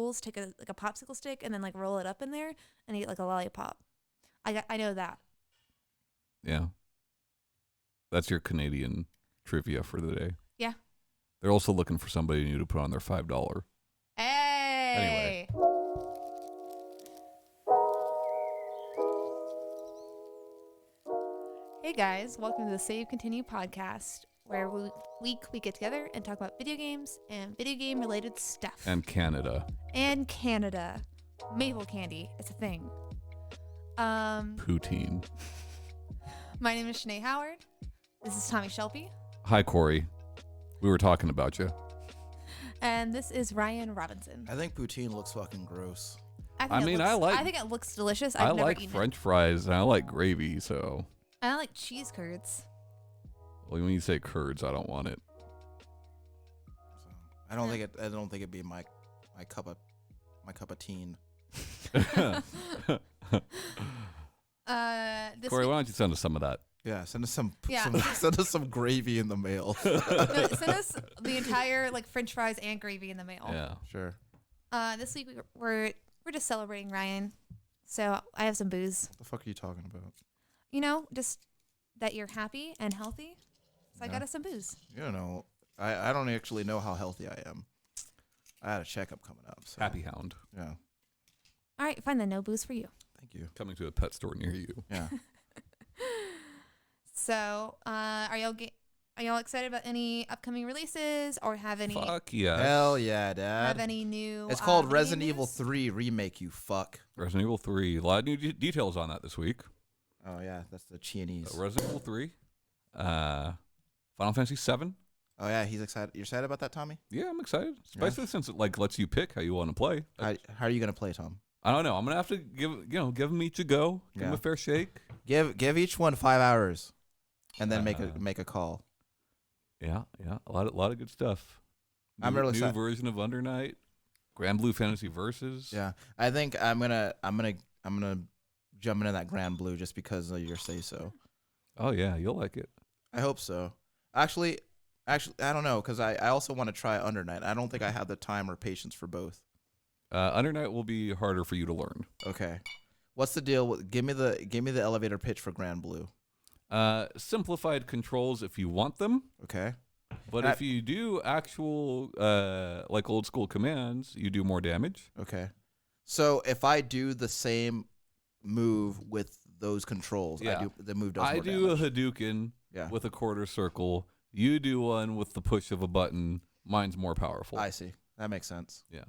rules, take a popsicle stick and then like roll it up in there and eat like a lollipop. I know that. Yeah. That's your Canadian trivia for the day. Yeah. They're also looking for somebody new to put on their $5. Hey. Anyway. Hey guys, welcome to the Save Continue podcast, where we get together and talk about video games and video game related stuff. And Canada. And Canada. Maple candy. It's a thing. Poutine. My name is Shanae Howard. This is Tommy Shelby. Hi, Corey. We were talking about you. And this is Ryan Robinson. I think poutine looks fucking gross. I think it looks delicious. I like French fries and I like gravy, so. I like cheese curds. Well, when you say curds, I don't want it. So, I don't think it'd be my cup of teen. Corey, why don't you send us some of that? Yeah, send us some gravy in the mail. No, send us the entire like French fries and gravy in the mail. Yeah, sure. This week we're just celebrating Ryan, so I have some booze. What the fuck are you talking about? You know, just that you're happy and healthy. So I got us some booze. You know, I don't actually know how healthy I am. I had a checkup coming up. So. Happy Hound. Yeah. All right, fine then. No booze for you. Thank you. Coming to a pet store near you. Yeah. So, are y'all excited about any upcoming releases or have any? Fuck yeah. Hell yeah, Dad. Have any new? It's called video Resident news? Evil 3 Remake, you fuck. Resident Evil 3. A lot of new details on that this week. Oh, yeah. That's the Chinese. Resident Evil 3. Final Fantasy 7. Oh, yeah. He's excited. You're excited about that, Tommy? Yeah, I'm excited. Especially since it lets you pick how you want to play. How are you going to play, Tom? I don't know. I'm going to have to give them each a go. Give them a fair shake. Give each one 5 hours and then make a call. Yeah. A lot of good stuff. I'm really new excited. version of Under Night. Grand Blue Fantasy Versus. Yeah. I think I'm gonna jump into that Grand Blue just because of your say so. Oh yeah, you'll like it. I hope so. Actually, I don't know because I also want to try Under Night. I don't think I have the time or patience for both. Under Night will be harder for you to learn. Okay. What's the deal? Give me the elevator pitch for Grand Blue. Simplified controls if you want them. Okay. But if you do actual like old school commands, you do more damage. Okay. So if I do the same move with those controls, the move does more damage. I do a Hadouken with a quarter circle. You do one with the push of a button. Mine's more powerful. I see. That makes sense. Yeah.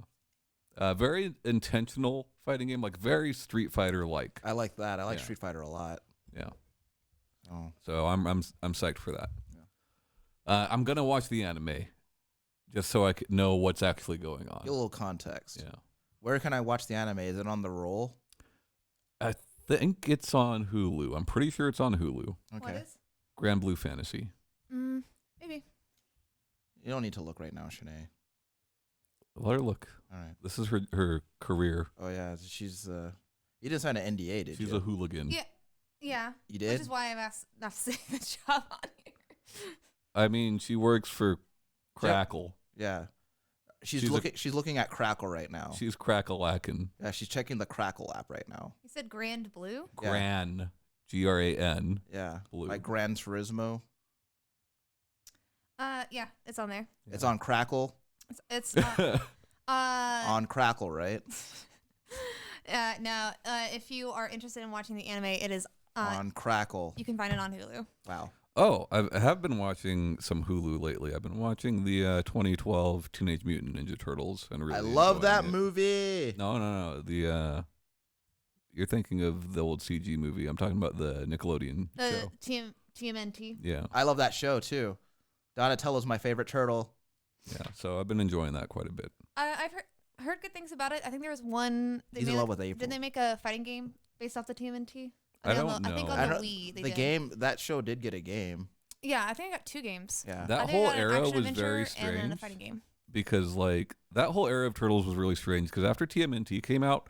Very intentional fighting game, like very Street Fighter like. I like that. I like Street Fighter a lot. Yeah. Oh. So I'm psyched for that. Yeah. I'm gonna watch the anime, just so I could know what's actually going on. Get a little context. Yeah. Where can I watch the anime? Is it on the roll? I think it's on Hulu. I'm pretty sure it's on Hulu. Okay. What is? Grand Blue Fantasy. Maybe. You don't need to look right now, Shanae. Let her look. All right. This is her career. Oh yeah, she's. You didn't sign an NDA, did you? She's a hooligan. Yeah. You did. Which is why I've asked not to say the job on here. I mean, she works for Crackle. Yeah. She's looking at Crackle right now. She's Crackle-lackin'. Yeah, she's checking the Crackle app right now. You said Grand Blue? Gran. Gran. Yeah. Blue. Like Gran Turismo. Yeah, it's on there. It's on Crackle. It's on Crackle, right? no. If you are interested in watching the anime, it is on Crackle. You can find it on Hulu. Wow. Oh, I have been watching some Hulu lately. I've been watching the 2012 Teenage Mutant Ninja Turtles, and really I love that it. movie. No. You're thinking of the old CG movie. I'm talking about the Nickelodeon show. TMNT. Yeah. I love that show too. Donatello's my favorite turtle. Yeah, so I've been enjoying that quite a bit. I've heard good things about it. I think there was one. He's in love with April. Did they make a fighting game based off the TMNT? I don't know. I think on the Wii they did. Game, that show did get a game. Yeah, I think I got 2 games. Yeah. That whole era was very strange. And then a fighting game. Because like that whole era of Turtles was really strange because after TMNT came out,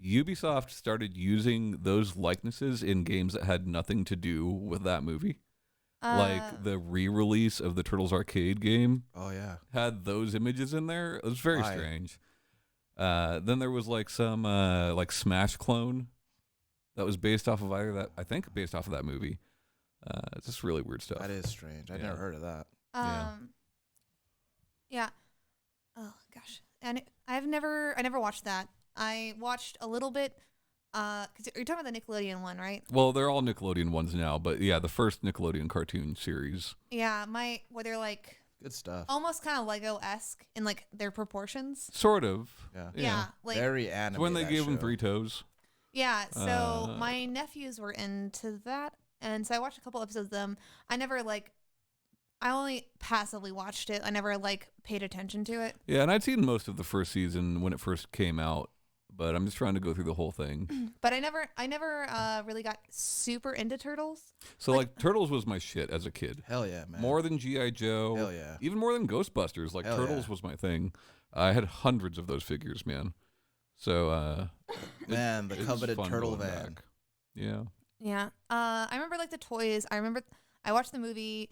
Ubisoft started using those likenesses in games that had nothing to do with that movie. Like the re-release of the Turtles arcade game. Oh yeah. Had those images in there. It was very strange. Then there was like some like Smash clone that was based off of either that. I think based off of that movie. It's just really weird stuff. That is strange. I've never heard of that. Yeah. Oh gosh, and I never watched that. I watched a little bit. Cause you're talking about the Nickelodeon one, right? Well, they're all Nickelodeon ones now, but yeah, the first Nickelodeon cartoon series. Yeah, where they're like Good stuff. almost kind of Lego-esque in like their proportions. Sort of. Yeah, like very animated. It's when they gave them show. 3 toes. yeah. So my nephews were into that, and so I watched a couple episodes of them. I only passively watched it. I never like paid attention to it. Yeah, and I'd seen most of the first season when it first came out, but I'm just trying to go through the whole thing. But I never really got super into Turtles. So like Turtles was my shit as a kid. Hell yeah, man. More than G.I. Joe. Hell yeah. Even more than Ghostbusters. Like Hell Turtles yeah. was my thing. I had hundreds of those figures, man. So Man, the it was coveted fun turtle going van. back. Yeah. Yeah. I remember like the toys. I watched the movie.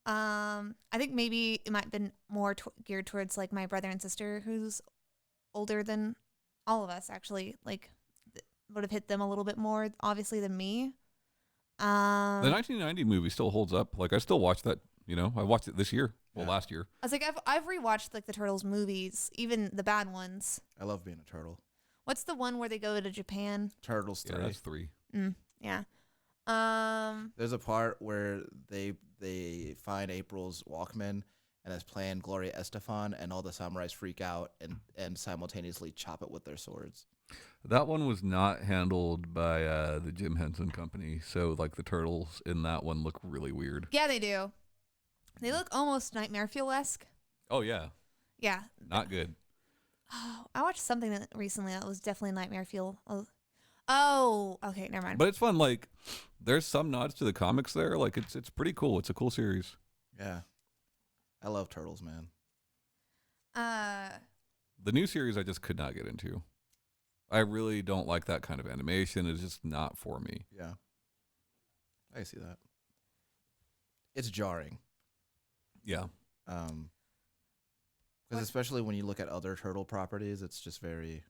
I think maybe it might have been more geared towards like my brother and sister who's older than all of us actually. Like would have hit them a little bit more obviously than me. The 1990 movie still holds up. Like I still watch that, you know. I watched it this year. Well, last year. I was like I've rewatched like the Turtles movies, even the bad ones. I love being a turtle. What's the one where they go to Japan? Turtles 3. Yeah, that's 3. Yeah. There's a part where they find April's Walkman and it's playing Gloria Estefan, and all the samurais freak out and simultaneously chop it with their swords. That one was not handled by the Jim Henson Company, so like the turtles in that one look really weird. Yeah, they do. They look almost Nightmare Fuel-esque. Oh yeah, Yeah. not good. Oh, I watched something recently that was definitely Nightmare Fuel. Oh, okay, never mind. But it's fun. Like there's some nods to the comics there. Like it's pretty cool. It's a cool series. Yeah. I love Turtles, man. The new series I just could not get into. I really don't like that kind of animation. It's just not for me. Yeah. I see that. It's jarring. Yeah. Because especially when you look at other turtle properties, it's just very...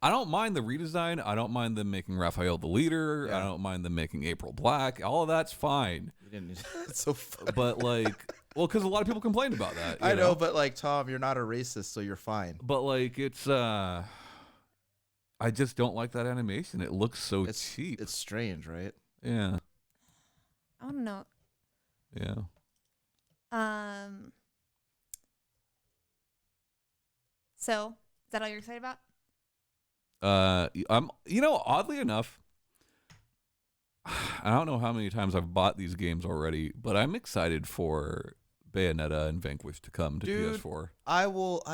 I don't mind the redesign. I don't mind them making Raphael the leader. Yeah. I don't mind them making April black. All of that's fine. You didn't. It's so funny. But like, well, because a lot of people complained about that. I you know, but like Tom, you're not a racist, so you're fine. But like, it's I just don't like that animation. It looks so cheap. It's strange, right? Yeah. I want to know. Yeah. So is that all you're excited about? I'm, you know, oddly enough, I don't know how many times I've bought these games already, but I'm excited for Bayonetta and Vanquish to come to Dude, PS4. I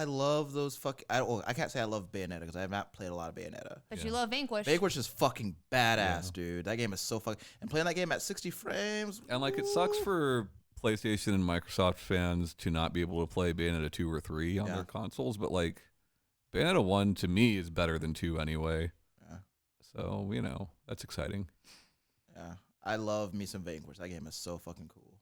love those I can't say I love Bayonetta because I have not played a lot of Bayonetta. But you love Vanquish. Vanquish is fucking badass, dude. That game is so fucking... And playing that game at 60 frames... And like, it sucks for PlayStation and Microsoft fans to not be able to play Bayonetta 2 or 3 on their consoles, but like, Bayonetta 1 to me is better than 2 anyway. Yeah. So, you know, that's exciting. Yeah. I love me some Vanquish. That game is so fucking cool.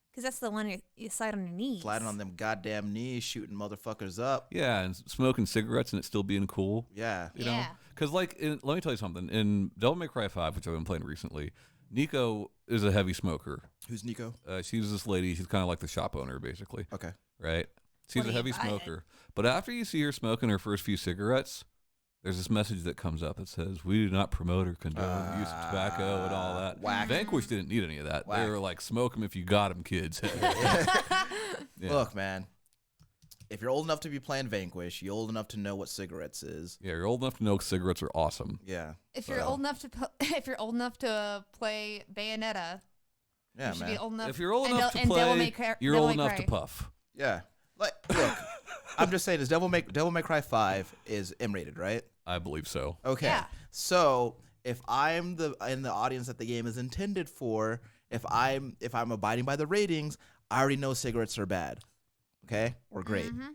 Because that's the one you slide on your knees. Sliding on them goddamn knees, shooting motherfuckers up. Yeah, and smoking cigarettes and it still being cool. Yeah. You know? Because, like, let me tell you something. In Devil May Cry 5, which I've been playing recently, Nico is a heavy smoker. Who's Nico? She's this lady. She's kind of like the shop owner, basically. Okay. Right? She's What a are you heavy buying? smoker. But after you see her smoking her first few cigarettes, there's this message that comes up that says, "We do not promote or condone the use of tobacco," and all that. Whack. Vanquish didn't need any of that. Whack. They were like, "Smoke them if you got them, kids." Yeah. Look, man. If you're old enough to be playing Vanquish, you're old enough to know what cigarettes is. Yeah, you're old enough to know cigarettes are awesome. Yeah. If you're old enough to play Bayonetta, Yeah, you should man. be old enough. If you're old and enough Del- to and Devil play, May Cry- you're Devil old May enough to Cry. puff. Yeah. Like, look, I'm just saying, Devil May Cry 5 is M-rated, right? I believe so. Okay. Yeah. So if I'm in the audience that the game is intended for, if I'm abiding by the ratings, I already know cigarettes are bad. Okay? Or great. Mm-hmm.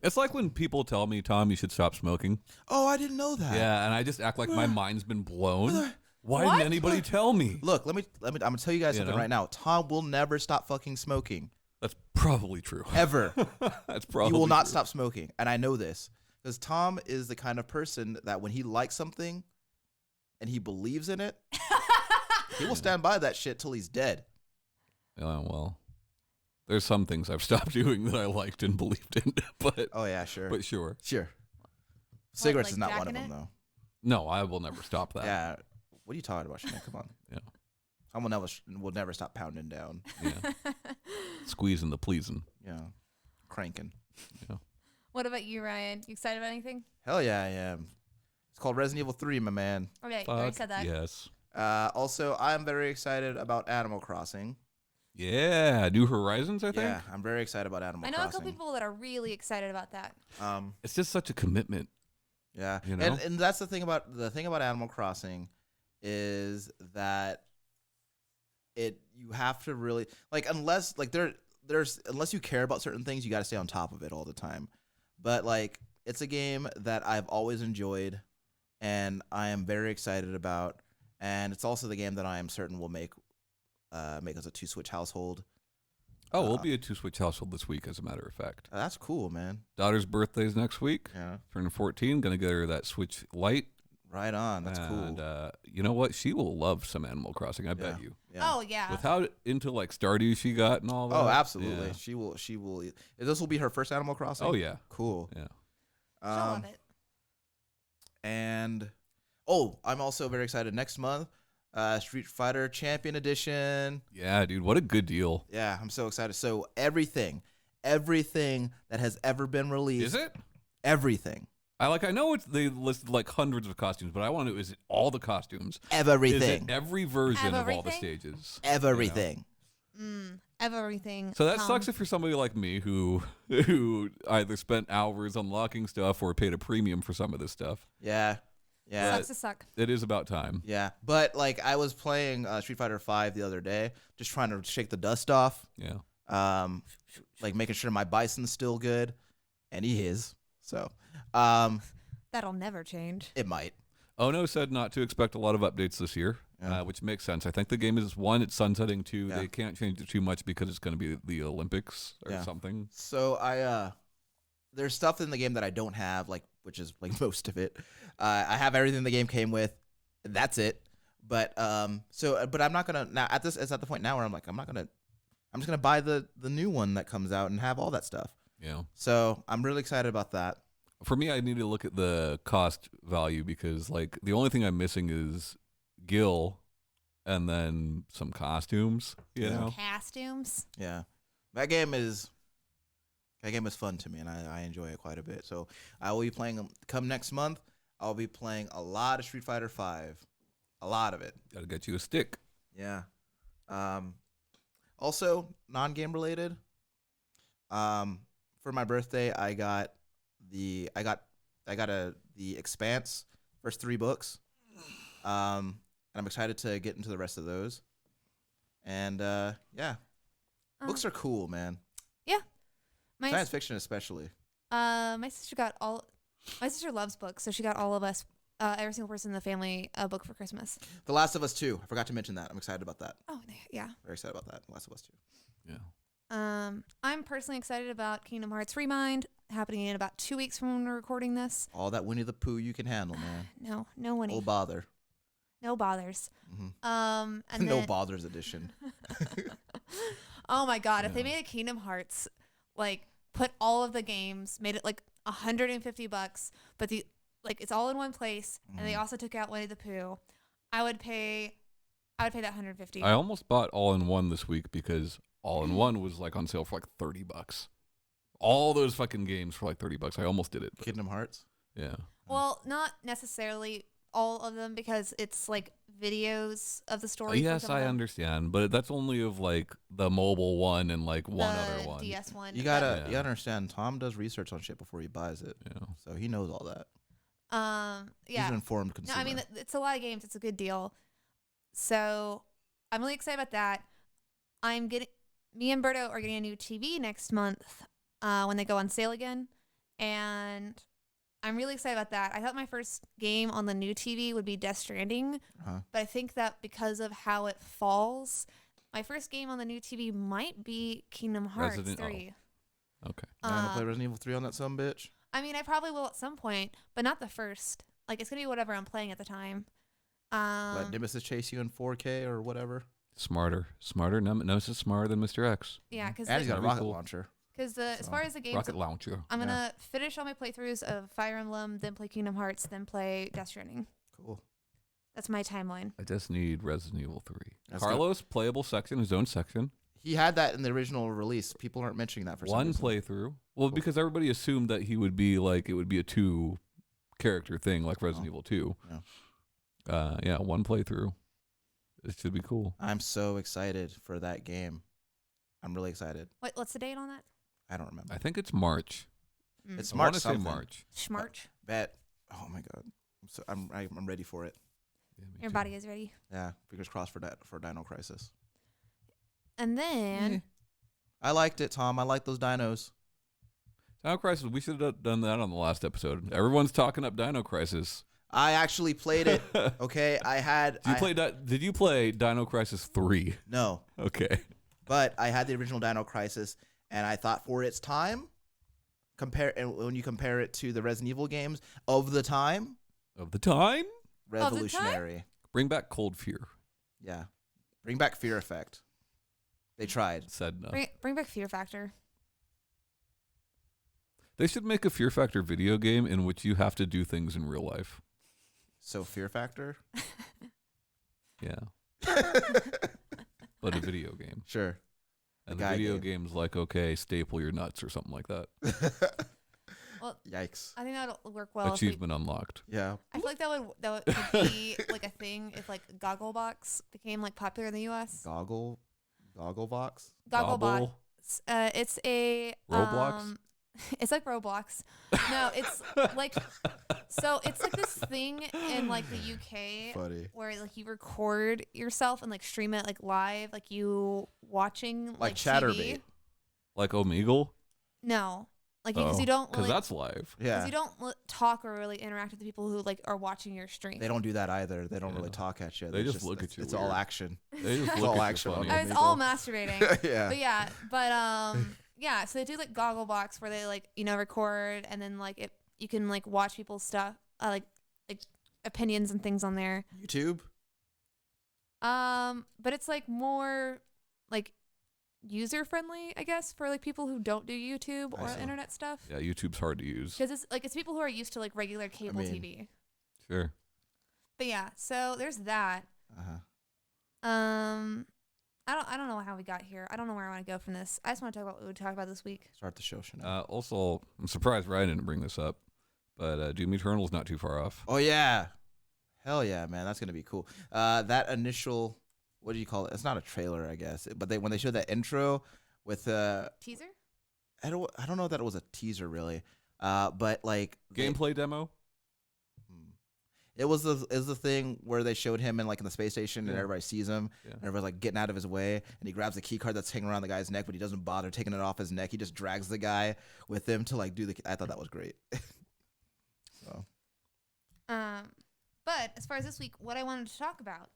It's like when people tell me, "Tom, you should stop smoking." Oh, I didn't know that. Yeah, and I just act like my mind's been blown. Why What? didn't anybody tell me? Look, let me I'm gonna tell you guys something know? right now. Tom will never stop fucking smoking. That's probably true. Ever. That's probably You will not true. stop smoking. And I know this. Because Tom is the kind of person that when he likes something and he believes in it, he will stand by that shit till he's dead. Well, there's some things I've stopped doing that I liked and believed in, but Oh yeah, sure. but sure. Cigarettes like is not one of jacking them it? though. No, I will never stop that. Yeah. What are you talking about, Shanae? Come on. Yeah. Tom will never stop pounding down. Yeah. Squeezing the pleasing. Yeah. Cranking. Yeah. What about you, Ryan? You excited about anything? Hell yeah, I am. It's called Resident Evil 3, my man. Okay, you already Fuck said that. yes. Also, I'm very excited about Animal Crossing. Yeah. New Horizons, I think. Yeah, I'm very excited about Animal I know Crossing. a couple people that are really excited about that. It's just such a commitment. Yeah, You know? and that's the thing about Animal Crossing is that you have to really unless unless you care about certain things, you got to stay on top of it all the time. But it's a game that I've always enjoyed, and I am very excited about, and it's also the game that I am certain will make us a 2-Switch household. Oh, we'll be a 2-Switch household this week, as a matter of fact. That's cool, man. Daughter's birthday's next week. Yeah, Turning 14. Gonna get her that Switch Lite. right on. That's and, cool. you know what? She will love some Animal Crossing. I bet you. Yeah. Oh yeah. With how into Stardew she got and all that. Oh, absolutely. Yeah. She will. This will be her first Animal Crossing. Oh yeah. Cool. Yeah. She'll love it. And I'm also very excited. Next month, Street Fighter Champion Edition. Yeah, dude. What a good deal. Yeah, I'm so excited. So everything that has ever been released. Is it? Everything. I know they listed hundreds of costumes, but I want to know, is it all the costumes? Everything. Is it every version of all the Everything? stages? Everything. Everything. So that sucks if you're somebody like me who either spent hours unlocking stuff or paid a premium for some of this stuff. Yeah. Yeah. Sucks to suck. It is about time. Yeah. But I was playing Street Fighter 5 the other day, just trying to shake the dust off. Yeah. Making sure my Bison's still good, and he is. So, That'll never change. it might. Ono said not to expect a lot of updates this year, Yeah. which makes sense. I think the game is, one, it's sunsetting. Two, Yeah. they can't change it too much because it's going to be the Olympics or Yeah. something. So there's stuff in the game that I don't have, which is most of it. I have everything the game came with. That's it. But but I'm not gonna now. It's at the point now where I'm just gonna buy the new one that comes out and have all that stuff. Yeah. So I'm really excited about that. For me, I need to look at the cost value because the only thing I'm missing is Gil and then some costumes, you Yeah. know? Costumes. Yeah, that game is fun to me, and I enjoy it quite a bit. So I will be playing. Come next month, I'll be playing a lot of Street Fighter 5, a lot of it. Gotta get you a stick. Yeah. Also non-game related. For my birthday, I got the Expanse first 3 books. And I'm excited to get into the rest of those. And yeah, books are cool, man. Yeah. My Science fiction especially. my sister loves books, so she got all of us, every single person in the family, a book for Christmas. The Last of Us 2. I forgot to mention that. I'm excited about that. Oh yeah. Very excited about that. The Last of Us 2. Yeah. I'm personally excited about Kingdom Hearts Remind happening in about 2 weeks from when we're recording this. All that Winnie the Pooh you can handle, man. No Winnie. No bother. No bothers. Mm-hmm. And No then, bothers edition. oh my god, if they Yeah. made a Kingdom Hearts, put all of the games, made it $150, but it's all in one place, and they also took out Winnie the Pooh, I would pay that $150. I almost bought All-in-One this week because All-in-One was on sale for $30. All those fucking games for $30. I almost did it. But Kingdom Hearts. yeah. Well, not necessarily all of them because it's videos of the story. for Yes, some of I them. understand, but that's only of the mobile one and one The other one. DS one. You but, gotta understand. Tom does research on shit before he buys it, Yeah. so he knows all that. He's yeah. an informed No, consumer. I mean it's a lot of games. It's a good deal. So I'm really excited about that. Me and Berto are getting a new TV next month when they go on sale again, and I'm really excited about that. I thought my first game on the new TV would be Death Stranding, Uh-huh. but I think that because of how it falls, my first game on the new TV might be Kingdom Hearts Resident- 3. Okay. I'm gonna play Resident Evil 3 on that son bitch. I mean, I probably will at some point, but not the first. Like, it's gonna be whatever I'm playing at the time. Let Nemesis chase you in 4K or whatever. Smarter. Nemesis is smarter than Mr. X. Yeah, because And he's got a That'd be rocket cool. launcher. Because as far as the games, Rocket launcher. I'm gonna finish all my playthroughs of Fire Emblem, then play Kingdom Hearts, then play Death Stranding. Cool. That's my timeline. I just need Resident Evil 3. That's Carlos, playable section, his own section. He had that in the original release. People aren't mentioning that for some One reason. playthrough. Well, because everybody assumed that he would be like, it would be a 2-character thing like Resident Evil 2. Yeah. One playthrough. It should be cool. I'm so excited for that game. I'm really excited. What's the date on that? I don't remember. I think it's March. It's I March wanna say something. March. Schmarch. Bet. Oh my god. I'm ready for it. Yeah, me Your too. body is ready. Yeah. Fingers crossed for Dino Crisis. And then I liked it, Tom. I like those dinos. Dino Crisis, we should have done that on the last episode. Everyone's talking up Dino Crisis. I actually played it. Okay. Did you play Dino Crisis 3? No. Okay. But I had the original Dino Crisis, and I thought for its time, when you compare it to the Resident Evil games of the time, revolutionary. Bring back Cold Fear. Yeah. Bring back Fear Effect. They tried. Said no. bring back Fear Factor. They should make a Fear Factor video game in which you have to do things in real life. So Fear Factor? Yeah. But a video game. Sure. And the video game's like, okay, staple your nuts or something like that. Well, yikes. I think that'll work well. Achievement unlocked. Yeah. I feel like that would be like a thing if like Gogglebox became like popular in the U.S. Gogglebox? Gogglebox. It's a Roblox? It's like Roblox. No, it's like it's like this thing in like the UK Funny. where like you record yourself and like stream it like live, like you watching Like TV. Chatterbait. Like Omegle? No, like because you don't Because really, that's live. Yeah. you don't talk or really interact with the people who like are watching your stream. They don't do that either. They don't Yeah. really talk at you. They just look at you It's all weird. action. They just It's look all at action you on funny. It's Omegle. all masturbating. Yeah. Yeah, so they do like Gogglebox where they like record and then like you can like watch people's stuff like opinions and things on there. YouTube? But it's like more like user friendly, I guess, for like people who don't do YouTube I or see. internet stuff. Yeah, YouTube's hard to use. Because it's people who are used to like regular cable TV. Sure. But yeah, so there's that. Uh-huh. I don't know how we got here. I don't know where I want to go from this. I just want to talk about what we talked about this week. Start the show, Chanel. Also, I'm surprised Ryan didn't bring this up, but Doom Eternal's not too far off. Oh, yeah. Hell yeah, man. That's going to be cool. That initial, what do you call it? It's not a trailer, I guess. But when they showed that intro with... Teaser? I don't know that it was a teaser, really. But like... Gameplay demo? It was the thing where they showed him in the space station and Yeah. everybody sees him and everybody's like getting out of his way and he grabs the key card that's hanging around the guy's neck, but he doesn't bother taking it off his neck. He just drags the guy with him to do the. I thought that was great. So. But as far as this week, what I wanted to talk about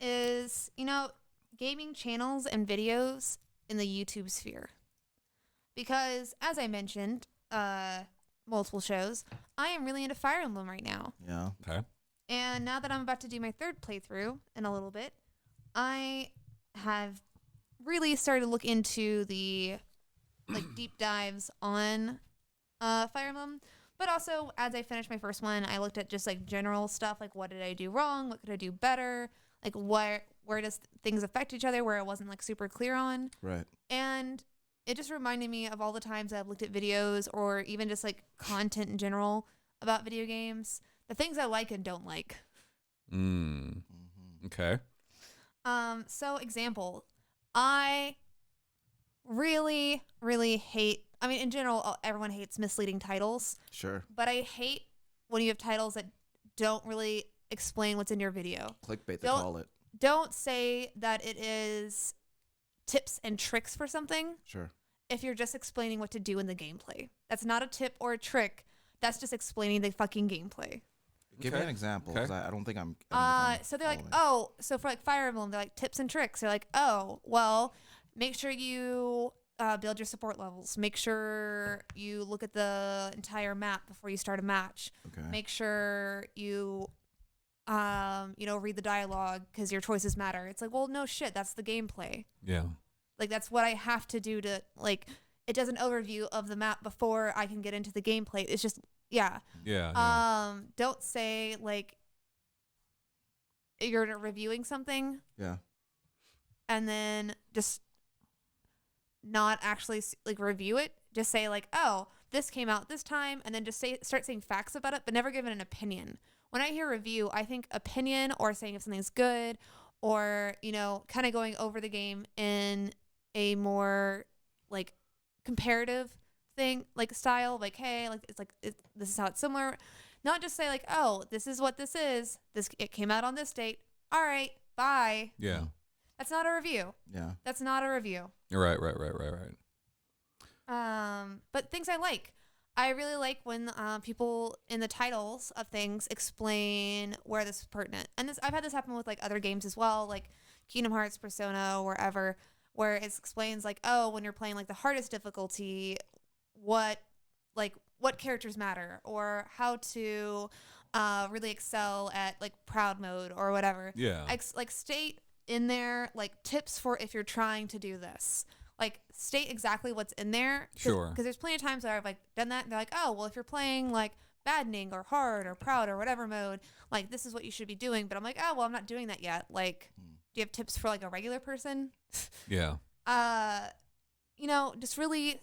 is gaming channels and videos in the YouTube sphere, because as I mentioned, multiple shows, I am really into Fire Emblem right now. Yeah. Okay. And now that I'm about to do my third playthrough in a little bit, I have really started to look into the deep dives on Fire Emblem. But also, as I finished my first one, I looked at just general stuff, what did I do wrong? What could I do better? Where does things affect each other where I wasn't super clear on? Right. And it just reminded me of all the times I've looked at videos or even just content in general about video games, the things I like and don't like. Okay. So example, I really, really hate, in general, everyone hates misleading titles. Sure. But I hate when you have titles that don't really explain what's in your video. Clickbait, they call it. Don't say that it is tips and tricks for something. Sure. If you're just explaining what to do in the gameplay. That's not a tip or a trick. That's just explaining the fucking gameplay. Give me an example, because I don't think I'm... So they're so for Fire Emblem, they're tips and tricks. They're oh, well, make sure you build your support levels. Make sure you look at the entire map before you start a match. Okay. Make sure you read the dialogue because your choices matter. It's like, well, no shit, that's the gameplay. Yeah. Like, that's what I have to do to, like, it does an overview of the map before I can get into the gameplay. It's just, yeah. Yeah. Don't say, like, you're reviewing something. Yeah. And then just not actually, like, review it. Just say, like, oh, this came out this time. And then just start saying facts about it, but never give it an opinion. When I hear review, I think opinion or saying if something's good or, kind of going over the game in a more, like, comparative thing, like, style, like, hey, like, it's like, this is how it's similar. Not just say, like, oh, this is what this is. It came out on this date. All right, bye. Yeah. That's not a review. Yeah. That's not a review. Right. But things I like. I really like when people in the titles of things explain where this is pertinent. And I've had this happen with, like, other games as well, like Kingdom Hearts, Persona, wherever, where it explains, like, oh, when you're playing, like, the hardest difficulty, what characters matter, or how to really excel at, like, proud mode or whatever. Yeah. Like, state in there, like, tips for if you're trying to do this. Like, state exactly what's in there. Sure. Because there's plenty of times where I've, like, done that. And they're like, oh, well, if you're playing, like, maddening or hard or proud or whatever mode, like, this is what you should be doing. But I'm like, oh, well, I'm not doing that yet. Like, do you have tips for, like, a regular person? Yeah. Just really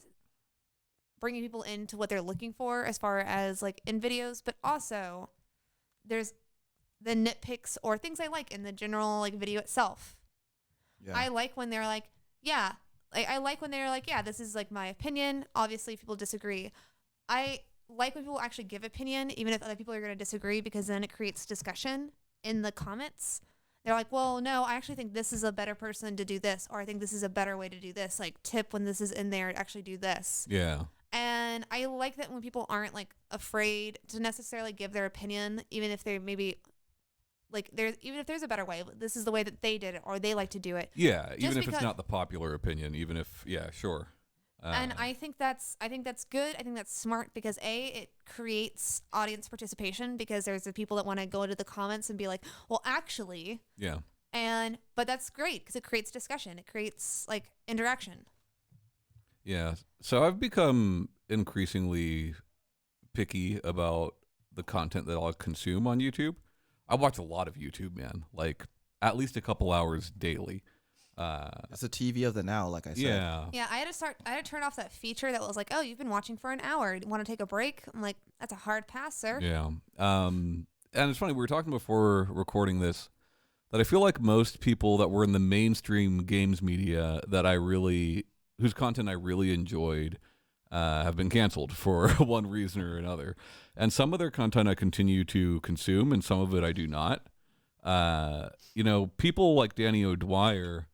bringing people into what they're looking for as far as, like, in videos. But also, there's the nitpicks or things I like in the general, like, video itself. Yeah. I like when they're like, yeah. I like when they're like, yeah, this is, like, my opinion. Obviously, if people disagree. I like when people actually give opinion, even if other people are going to disagree, because then it creates discussion in the comments. They're like, well, no, I actually think this is a better person to do this, or I think this is a better way to do this. Like, tip when this is in there, actually do this. Yeah. And I like that when people aren't, like, afraid to necessarily give their opinion, even if they maybe... like, even if there's a better way, this is the way that they did it or they like to do it. Yeah, even if it's not the popular opinion, even if, yeah, sure. And I think that's good. I think that's smart because it creates audience participation because there's the people that want to go into the comments and be like, well, actually. Yeah. But that's great because it creates discussion. It creates, like, interaction. Yeah. So I've become increasingly picky about the content that I'll consume on YouTube. I watch a lot of YouTube, man. Like, at least a couple hours daily. It's the TV of the now, like I said. Yeah. Yeah, I had to turn off that feature that was like, oh, you've been watching for an hour. Want to take a break? I'm like, that's a hard pass, sir. Yeah. And it's funny, we were talking before recording this that I feel like most people that were in the mainstream games media whose content I really enjoyed have been canceled for one reason or another. And some of their content I continue to consume, and some of it I do not. People like Danny O'Dwyer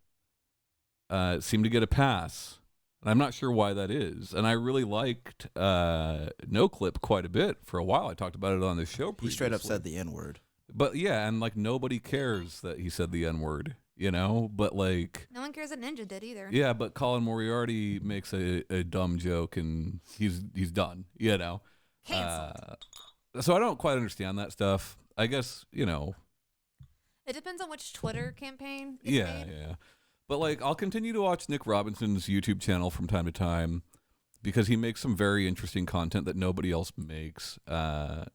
seem to get a pass. And I'm not sure why that is. And I really liked NoClip quite a bit for a while. I talked about it on this show previously. He straight up said the N-word. But yeah, and, like, nobody cares that he said the N-word, but, like... No one cares that Ninja did either. Yeah, but Colin Moriarty makes a dumb joke and he's done, Canceled. So I don't quite understand that stuff. I guess, It depends on which Twitter campaign it's yeah, made. yeah. But, like, I'll continue to watch Nick Robinson's YouTube channel from time to time because he makes some very interesting content that nobody else makes. Was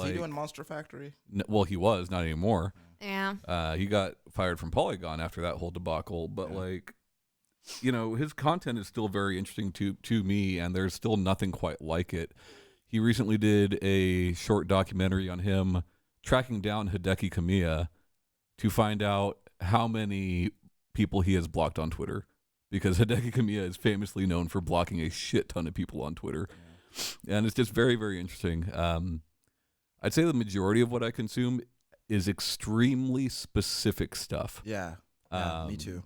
he doing Monster Factory? Well, he was, not anymore. Yeah. He got fired from Polygon after that whole debacle. But, his content is still very interesting to me, and there's still nothing quite like it. He recently did a short documentary on him tracking down Hideki Kamiya to find out how many people he has blocked on Twitter, because Hideki Kamiya is famously known for blocking a shit ton of people on Twitter. Yeah. And it's just very, very interesting. I'd say the majority of what I consume is extremely specific stuff. Yeah, me too.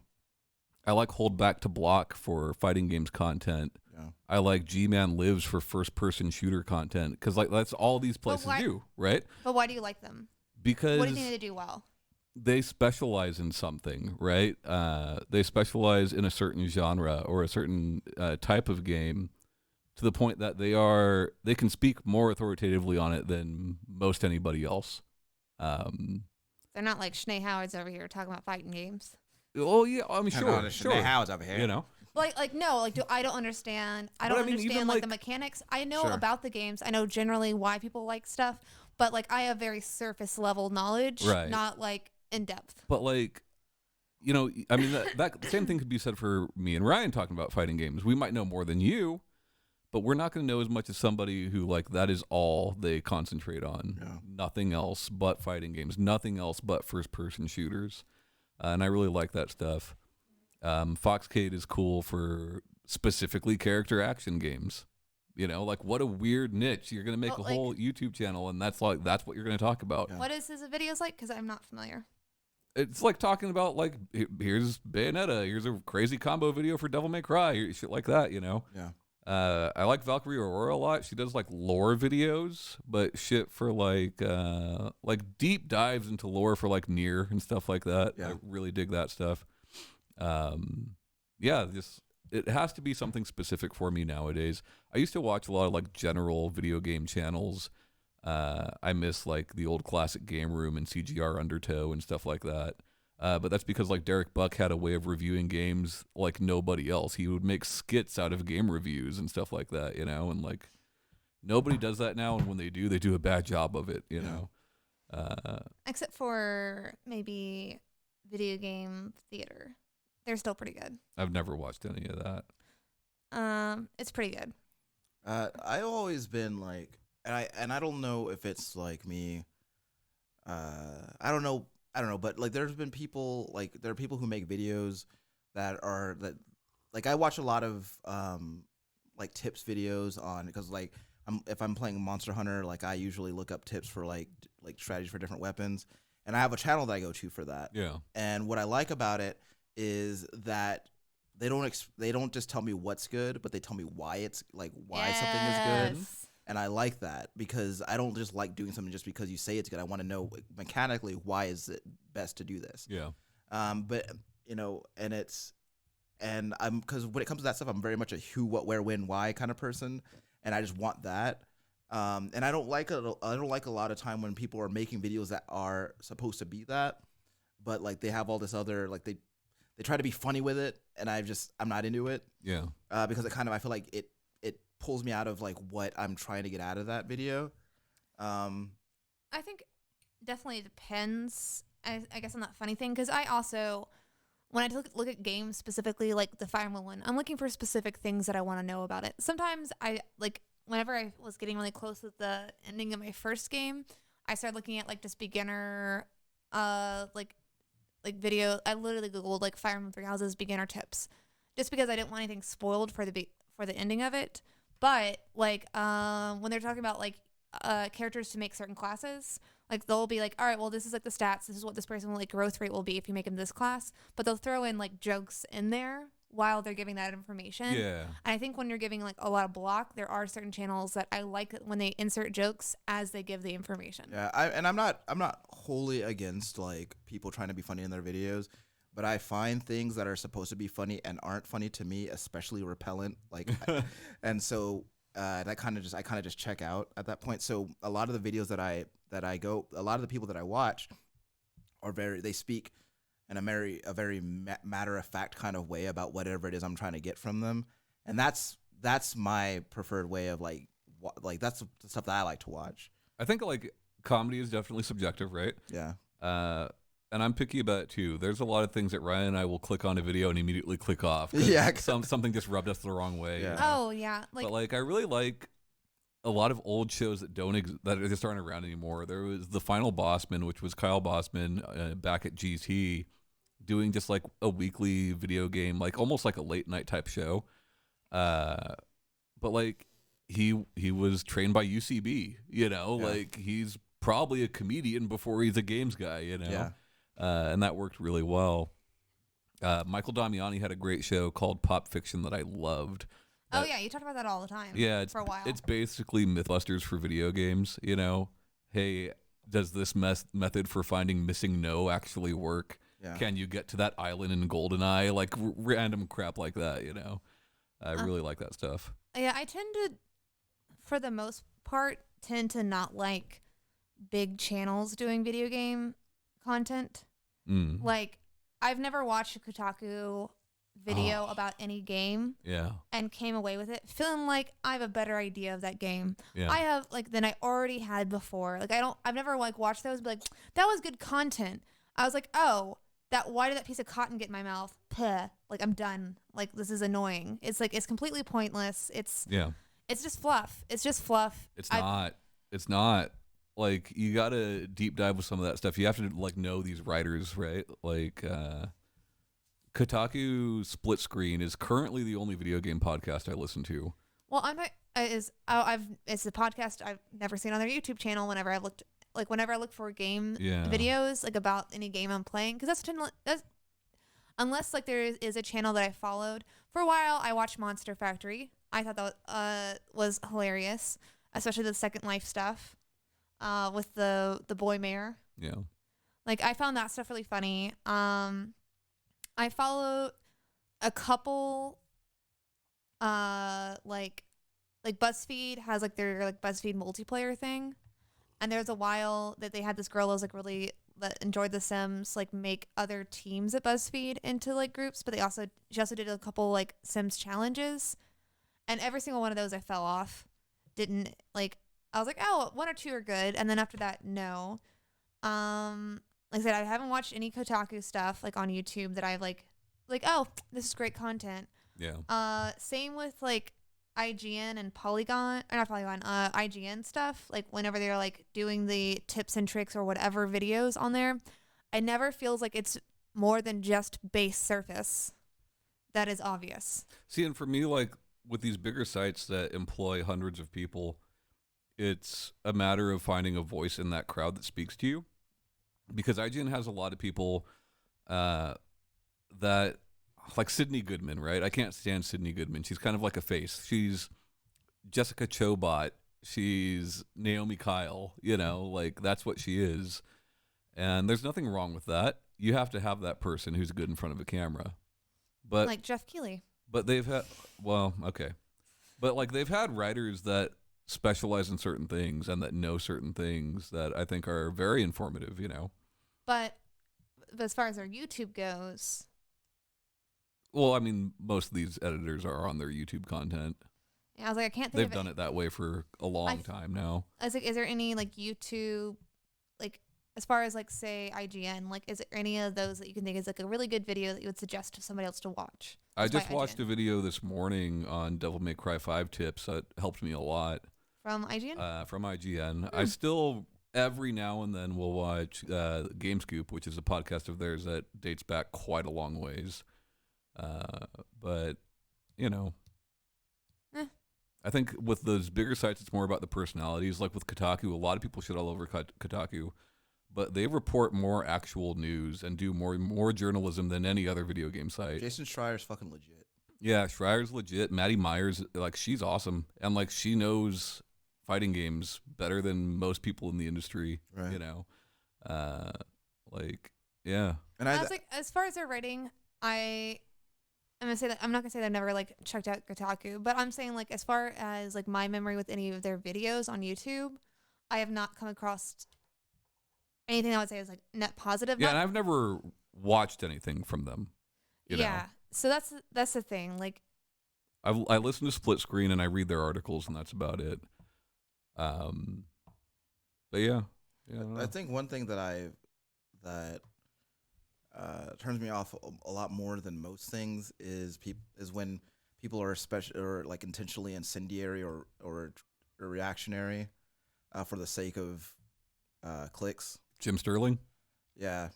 I like Hold Back to Block for fighting games content. Yeah. I like G-Man Lives for first-person shooter content, because, like, that's all these places do, right? But why do you like them? Because what do you think they do well? they specialize in something, right? They specialize in a certain genre or a certain type of game to the point that they can speak more authoritatively on it than most anybody else. They're not like Shanae Howard's over here talking about fighting games. Oh yeah, I mean Sure. sure. Howard's over here. You know, No, I don't understand. I But don't I mean, understand even, like like- the mechanics. I know Sure. about the games. I know generally why people like stuff, but like I have very surface level knowledge, Right. not like in depth. but like, you know, I mean that same thing could be said for me and Ryan talking about fighting games. We might know more than you, but we're not going to know as much as somebody who like that is all they concentrate on. Yeah. Nothing else but fighting games. Nothing else but first person shooters. And I really like that stuff. Foxcade is cool for specifically character action games. You know, like what a weird niche. You're going to make Well, a like- whole YouTube channel and that's what you're going to talk about. Yeah. What is his videos like? Because I'm not familiar. It's like talking about like here's Bayonetta, here's a crazy combo video for Devil May Cry, shit like that, you know. Yeah. I like Valkyrie Aurora a lot. She does like lore videos, but shit for like deep dives into lore for like Nier and stuff like that. Yeah. I really dig that stuff. Yeah, it has to be something specific for me nowadays. I used to watch a lot of like general video game channels. I miss like the old classic Game Room and CGR Undertow and stuff like that. But that's because like Derek Buck had a way of reviewing games like nobody else. He would make skits out of game reviews and stuff like that, you know, and like nobody does that now. And when they do a bad job of it, you know. Except for maybe video game theater. They're still pretty good. I've never watched any of that. It's pretty good. I've always been like, and I don't know if it's like me. I don't know, but like there's been people like there are people who make videos that like I watch a lot of like tips videos on because like if I'm playing Monster Hunter, like I usually look up tips for like strategies for different weapons, and I have a channel that I go to for that. Yeah. And what I like about it is that they don't just tell me what's good, but they tell me why something is good. Yes. And I like that because I don't just like doing something just because you say it's good. I want to know mechanically why is it best to do this. Yeah. But you know, because when it comes to that stuff, I'm very much a who, what, where, when, why kind of person, and I just want that. And I don't like a lot of time when people are making videos that are supposed to be that, but like they have all this other like they try to be funny with it, and I'm not into it. Yeah. Because I feel like it pulls me out of like what I'm trying to get out of that video. I think definitely depends, I guess, on that funny thing. Because I also, when I look at games specifically, like the Fire Emblem one, I'm looking for specific things that I want to know about it. Sometimes whenever I was getting really close with the ending of my first game, I started looking at like just beginner, like video. I literally Googled like Fire Emblem Three Houses beginner tips, just because I didn't want anything spoiled for the ending of it. But like when they're talking about like characters to make certain classes, like they'll be like, all right, well, this is like the stats. This is what this person like growth rate will be if you make him this class. But they'll throw in like jokes in there while they're giving that information. Yeah. And I think when you're giving like a lot of block, there are certain channels that I like when they insert jokes as they give the information. Yeah, I'm not wholly against like people trying to be funny in their videos, but I find things that are supposed to be funny and aren't funny to me especially repellent. Like, and so I kind of just check out at that point. So a lot of the videos that I a lot of the people that I watch they speak in a very matter of fact kind of way about whatever it is I'm trying to get from them, and that's my preferred way of like that's the stuff that I like to watch. I think like comedy is definitely subjective, right? Yeah. And I'm picky about it too. There's a lot of things that Ryan and I will click on a video and immediately click off. Yeah. Something just rubbed us the wrong way. Yeah. You know? Oh yeah, But like I really like a lot of old shows that that just aren't around anymore. There was The Final Bossman, which was Kyle Bossman back at GT, doing just like a weekly video game, like almost like a late night type show. But like he was trained by UCB, you know, Yeah. like he's probably a comedian before he's a games guy, you know. Yeah. And that worked really well. Michael Damiani had a great show called Pop Fiction that I loved. oh yeah, you talk about that all the time. Yeah, for a while. it's basically Mythbusters for video games. You know, hey, does this method for finding missing no actually work? Yeah. Can you get to that island in Goldeneye? Like random crap like that, you know? I really like that stuff. Yeah, I tend to, for the most part, tend to not like big channels doing video game content. Like, I've never watched a Kotaku video about any game and came away with it feeling like I have a better idea of that game. I have than I already had before. Like I've never like watched those, but like that was good content. I was like, oh, why did that piece of cotton get in my mouth? Puh. Like I'm done. Like this is annoying. It's like it's completely pointless. It's just fluff. It's just fluff. It's not. Like you gotta deep dive with some of that stuff. You have to like know these writers, right? Like Kotaku Split Screen is currently the only video game podcast I listen to. Well, it's a podcast I've never seen on their YouTube channel. Whenever I look for game videos like about any game I'm playing, because that's unless like there is a channel that I followed for a while. I watched Monster Factory. I thought that was hilarious, especially the Second Life stuff with the boy mayor. Yeah, like I found that stuff really funny. I follow a couple like BuzzFeed has like their like BuzzFeed multiplayer thing. And there was a while that they had this girl that was like really that enjoyed The Sims like make other teams at BuzzFeed into like groups, but she also did a couple like Sims challenges. And every single one of those I fell off. Didn't like I was like, oh, one or two are good, and then after that, no. Like I said, I haven't watched any Kotaku stuff like on YouTube that I've like, oh, this is great content. Yeah. Same with like IGN and Polygon, or not Polygon, IGN stuff. Like whenever they're like doing the tips and tricks or whatever videos on there, it never feels like it's more than just base surface. That is obvious. See, and for me, like with these bigger sites that employ hundreds of people, it's a matter of finding a voice in that crowd that speaks to you. Because IGN has a lot of people that, like Sydney Goodman, right? I can't stand Sydney Goodman. She's kind of like a face. She's Jessica Chobot. She's Naomi Kyle, you know, like that's what she is. And there's nothing wrong with that. You have to have that person who's good in front of a camera. But like Jeff Keighley. But they've had, well, okay. But like they've had writers that specialize in certain things and that know certain things that I think are very informative, you know. But as far as their YouTube goes, well, I mean, most of these editors are on their YouTube content. Yeah, I was like, I can't think They've of done it that way for a long time now. I was like, is there any like YouTube, like as far as like say IGN, like is there any of those that you can think is like a really good video that you would suggest to somebody else to watch? I just watched a video this morning on Devil May Cry 5 tips that helped me a lot. From IGN? From IGN. I still, every now and then, will watch Game Scoop, which is a podcast of theirs that dates back quite a long ways. But, you know, I think with those bigger sites, it's more about the personalities. Like with Kotaku, a lot of people shit all over Kotaku, but they report more actual news and do more journalism than any other video game site. Jason Schreier's fucking legit. Yeah, Schreier's legit. Maddie Myers, like, she's awesome. And, like, she knows fighting games better than most people in the industry, you know? Like, yeah. And I was like, as far as their writing, I'm gonna say that I'm not gonna say that I've never like checked out Kotaku, but I'm saying like as far as like my memory with any of their videos on YouTube, I have not come across anything I would say is like net positive. Yeah, and I've never watched anything from them. You know? So that's the thing. Like, I listen to Split Screen and I read their articles, and that's about it. But yeah, I think one thing that turns me off a lot more than most things is when people are or like intentionally incendiary or reactionary for the sake of clicks. Jim Sterling? Yeah.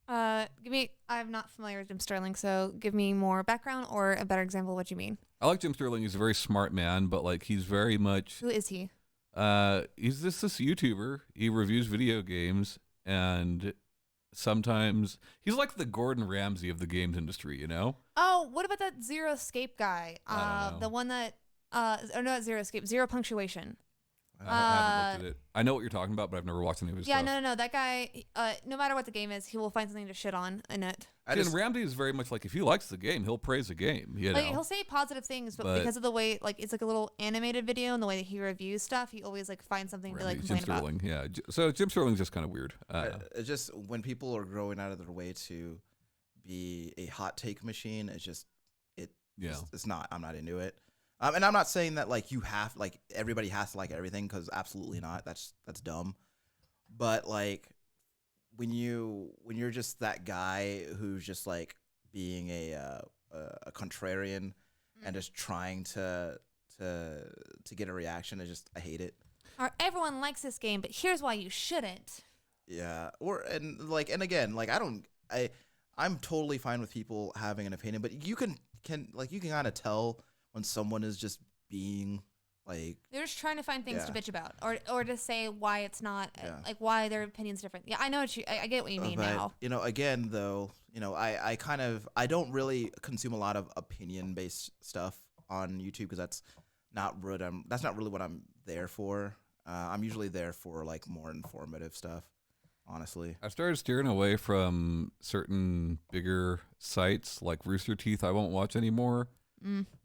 I'm not familiar with Jim Sterling, so give me more background or a better example of what you mean. I like Jim Sterling. He's a very smart man, but like he's very much... Who is he? He's this YouTuber. He reviews video games, and sometimes he's like the Gordon Ramsay of the games industry, you know? Oh, what about that Zero Escape guy? I don't know. The one that no, not Zero Escape, Zero Punctuation. I haven't looked at it. I know what you're talking about, but I've never watched any of his Yeah, stuff. no. That guy, no matter what the game is, he will find something to shit on in it. And Ramdy is very much like, if he likes the game, he'll praise the game. You know? Like, he'll say positive things, but because of the way, like, it's like a little animated video and the way that he reviews stuff, he always like finds something to like complain Jim Sterling, yeah. So Jim Sterling's just kind of weird. It's just when people are growing out of their way to be a hot take machine, it's not. I'm not into it. And I'm not saying that like everybody has to like everything, because absolutely not. That's dumb. But like when you're just that guy who's just like being a contrarian and just trying to get a reaction, I hate it. Or everyone likes this game, but here's why you shouldn't. Yeah. I'm totally fine with people having an opinion, but you can kind of tell when someone is just being like, they're just trying to find things to bitch about, or to say why it's not like why their opinion's different. Yeah, I know I get what you mean now. Again though, I don't really consume a lot of opinion based stuff on YouTube, because that's not really what I'm there for. I'm usually there for like more informative stuff, honestly. I've started steering away from certain bigger sites like Rooster Teeth. I won't watch anymore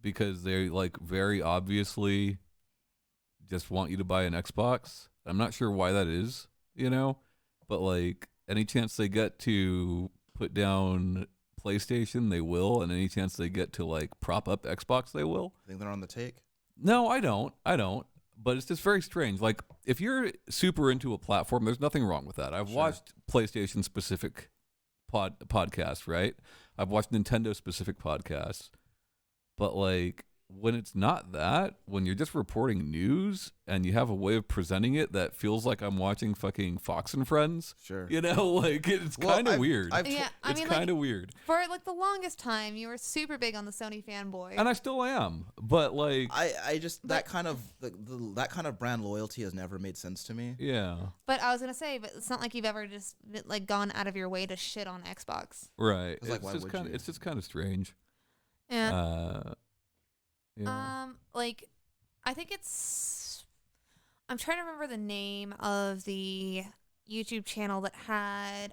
because they like very obviously just want you to buy an Xbox. I'm not sure why that is, but like any chance they get to put down PlayStation, they will, and any chance they get to like prop up Xbox, they will. Think they're on the take? No, I don't. But it's just very strange. Like, if you're super into a platform, there's nothing wrong with that. I've watched PlayStation-specific podcasts, right? I've watched Nintendo-specific podcasts. But, like, when it's not that, when you're just reporting news and you have a way of presenting it that feels like I'm watching fucking Fox and Friends, like it's kind of weird. It's kind of weird. For like the longest time, you were super big on the Sony fanboy, and I still am. But like, that kind of brand loyalty has never made sense to me. Yeah. But I was gonna say, but it's not like you've ever just like gone out of your way to shit on Xbox, right? It's just kind of strange. Yeah. Like, I think I'm trying to remember the name of the YouTube channel that had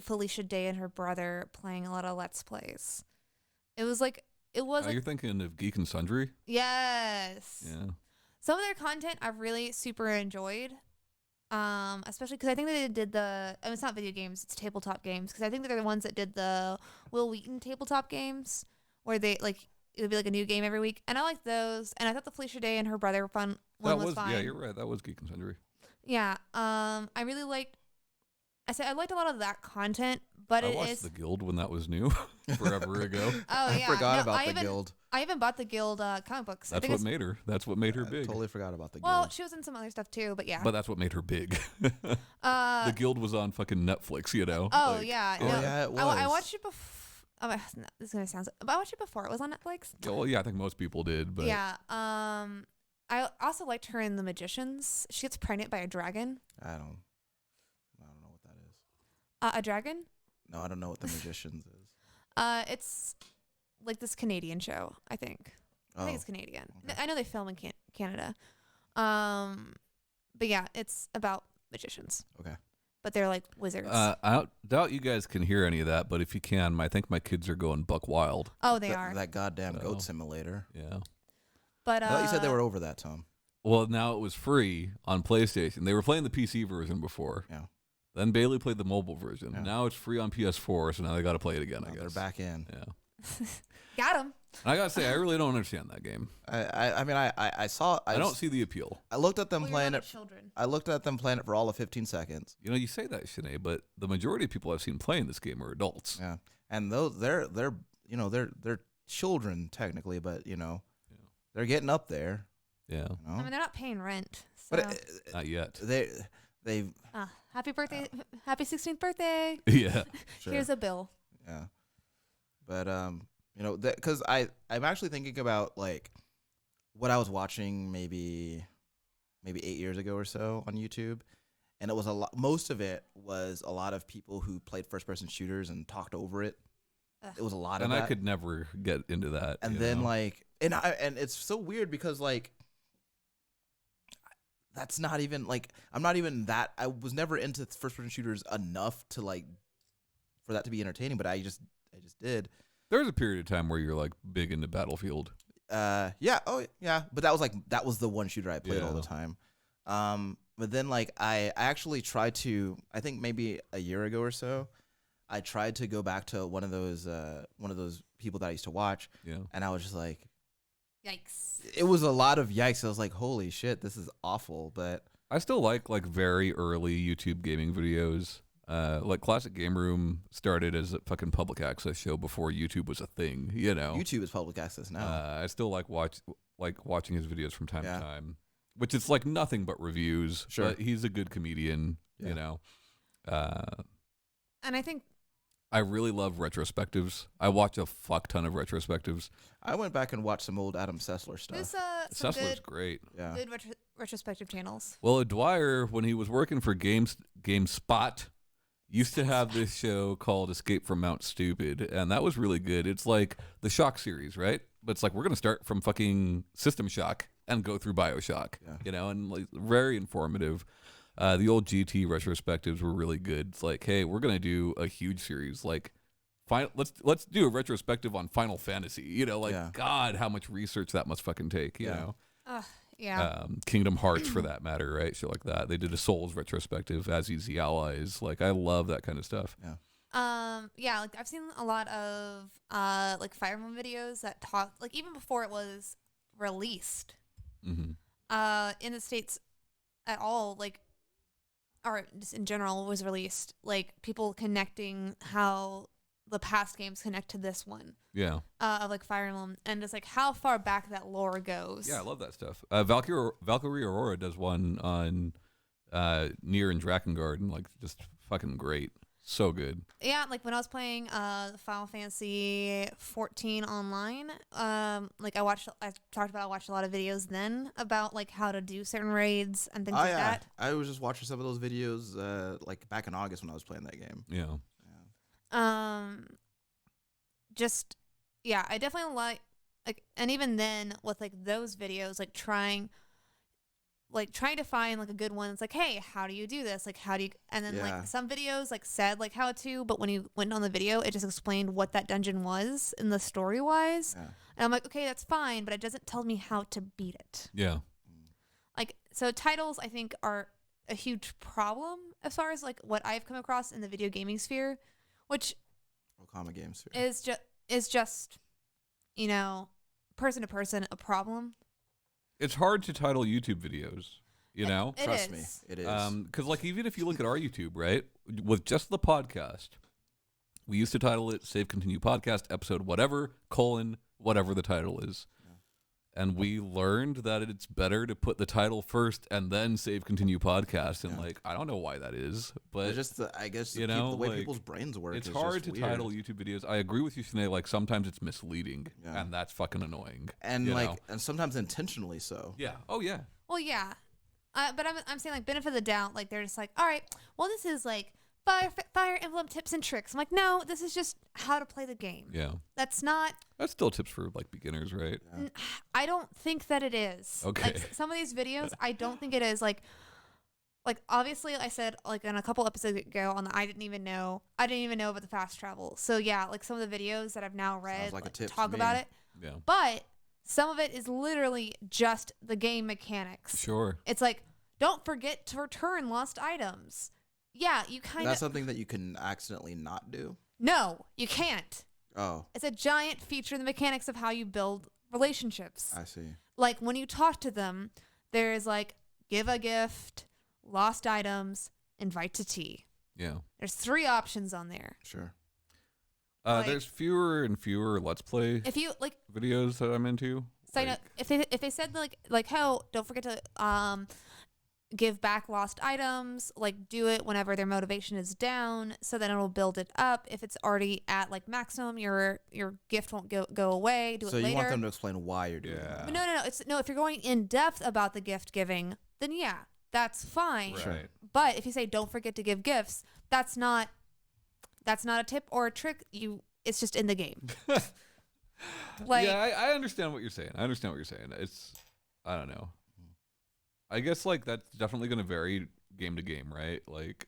Felicia Day and her brother playing a lot of Let's Plays. It was you're thinking of Geek and Sundry? Yes. Yeah. Some of their content I've really super enjoyed. Especially because I think they did it's not video games, it's tabletop games. Because I think they're the ones that did the Will Wheaton tabletop games, where they like, it would be like a new game every week, and I liked those. And I thought the Felicia Day and her brother one was fine. Yeah, you're right. That was Geek and Sundry. Yeah. I really liked. I liked a lot of that content, but I watched The Guild when that was new, forever ago. Oh yeah, I forgot about The Guild. I even bought The Guild comic books. That's what made her. That's what made her big. I totally forgot about The Guild. Well, she was in some other stuff too, but yeah. But that's what made her big. The Guild was on fucking Netflix, Oh yeah. Oh yeah, it was. I watched it before. Oh, no, this is gonna sound. But I watched it before it was on Netflix. Well, yeah, I think most people did. But yeah. I also liked her in The Magicians. She gets pregnant by a dragon. I don't know what that is. A dragon? No, I don't know what The Magicians is. It's like this Canadian show, I think. I think it's Canadian. Okay. I know they film in Canada. But yeah, it's about magicians. Okay. But they're like wizards. I doubt you guys can hear any of that, but if you can, I think my kids are going buck wild. Oh, they are. That goddamn goat simulator. Yeah. But I thought you said they were over that, Tom. Well, now it was free on PlayStation. They were playing the PC version before. Yeah. Then Bailey played the mobile version. Yeah. Now it's free on PS4, so now they got to play it again, I guess. They're back in. Yeah. Got him. I got to say, I really don't understand that game. I mean, I saw... I don't see the appeal. I looked at them playing it... Children. I looked at them playing it for all of 15 seconds. You say that, Sinead, but the majority of people I've seen playing this game are adults. Yeah. And those, they're children, technically, but, they're getting up there. Yeah. I mean, they're not paying rent. So. But not yet. They've... happy birthday. Happy 16th birthday. Yeah. Sure. Here's a bill. Yeah. But, because I'm actually thinking about, like, what I was watching maybe 8 years ago or so on YouTube. And it was most of it was a lot of people who played first-person shooters and talked over it. Ugh. It was a lot of and that. I could never get into that. And then, like... And it's so weird because, like... that's not even like I'm not even that. I was never into first person shooters enough to like for that to be entertaining, but I just did. There was a period of time where you're like big into Battlefield. Yeah, oh yeah, but that was the one shooter I played all the time. But then like I actually tried to, I think maybe a year ago or so, I tried to go back to one of those people that I used to watch, and I was just like, yikes. It was a lot of yikes. I was like, holy shit, this is awful. But I still like very early YouTube gaming videos. Like Classic Game Room started as a fucking public access show before YouTube was a thing, you know. YouTube is public access now. I still like watching his videos from time to time, which is like nothing but reviews. Sure. But he's a good comedian, you know. And I think I really love retrospectives. I watch a fuck ton of retrospectives. I went back and watched some old Adam Sessler stuff. there's some Sessler's great. Yeah. good retrospective channels. Well, Dwyer, when he was working for GameSpot, used to have this show called Escape from Mount Stupid, and that was really good. It's like the Shock series, right? But it's like we're going to start from fucking System Shock and go through BioShock, you know, and like very informative. The old GT retrospectives were really good. It's like, hey, we're going to do a huge series. Like, let's do a retrospective on Final Fantasy. You know, like, God, how much research that must fucking take, you know? Yeah. Kingdom Hearts, for that matter, right? Shit like that. They did a Souls retrospective, As Easy Allies. Like, I love that kind of stuff. Yeah. Yeah, like I've seen a lot of like Fire Emblem videos that talk like even before it was released in the States at all, like, or just in general was released, like people connecting how the past games connect to this one. Yeah. Of like Fire Emblem and just like how far back that lore goes. Yeah, I love that stuff. Valkyrie Aurora does one on Nier and Drakengard, and like just fucking great. So good. Yeah, like when I was playing Final Fantasy 14 online, like I watched a lot of videos then about like how to do certain raids and things like that. I was just watching some of those videos like back in August when I was playing that game. Yeah. Just yeah, I definitely like and even then with like those videos, like trying to find like a good one. It's like, hey, how do you do this? Like, how do you? And then like some videos like said like how to, but when you went on the video, it just explained what that dungeon was in the story wise. Yeah. And I'm like, okay, that's fine, but it doesn't tell me how to beat it. Yeah. Like, so titles I think are a huge problem as far as like what I've come across in the video gaming sphere, which common game sphere is just you know, person to person a problem. It's hard to title YouTube videos, you know? Trust me, it is. Because, like, even if you look at our YouTube, right, with just the podcast, we used to title it Save Continue Podcast, episode whatever, whatever the title is. Yeah. And we learned that it's better to put the title first and then Save Continue Podcast. And, like, I don't know why that is, but it's just I guess you know, the way like, people's brains work. It's hard to title YouTube videos. I agree with you, Sinead. Like, sometimes it's misleading, and that's fucking annoying. And and sometimes intentionally so. Yeah. Oh yeah. Well, yeah. But I'm saying like benefit of the doubt. Like they're just like, all right, well this is like Fire Emblem tips and tricks. I'm like, no, this is just how to play the game. Yeah. That's still tips for like beginners, right? I don't think that it is. Okay. Like, some of these videos, I don't think it is. Like obviously I said like in a couple episodes ago on the I didn't even know about the fast travel. So yeah, like some of the videos that I've now read like a tip talk about it. Yeah. But some of it is literally just the game mechanics. Sure. It's like, don't forget to return lost items. Yeah, you kind of... That's something that you can accidentally not do? No, you can't. Oh. It's a giant feature in the mechanics of how you build relationships. I see. Like, when you talk to them, there's like, give a gift, lost items, invite to tea. Yeah. There's 3 options on there. Sure. There's fewer and fewer Let's Play videos that I'm into. So if they said like how don't forget to give back lost items, like do it whenever their motivation is down, so then it'll build it up. If it's already at like maximum, your gift won't go away. Do it later. So you want them to explain why you're doing it? But no. If you're going in depth about the gift giving, then yeah, that's fine. Right. But if you say don't forget to give gifts, that's not a tip or a trick. It's just in the game. Like, yeah, I understand what you're saying. It's, I don't know. I guess like that's definitely going to vary game to game, right? Like,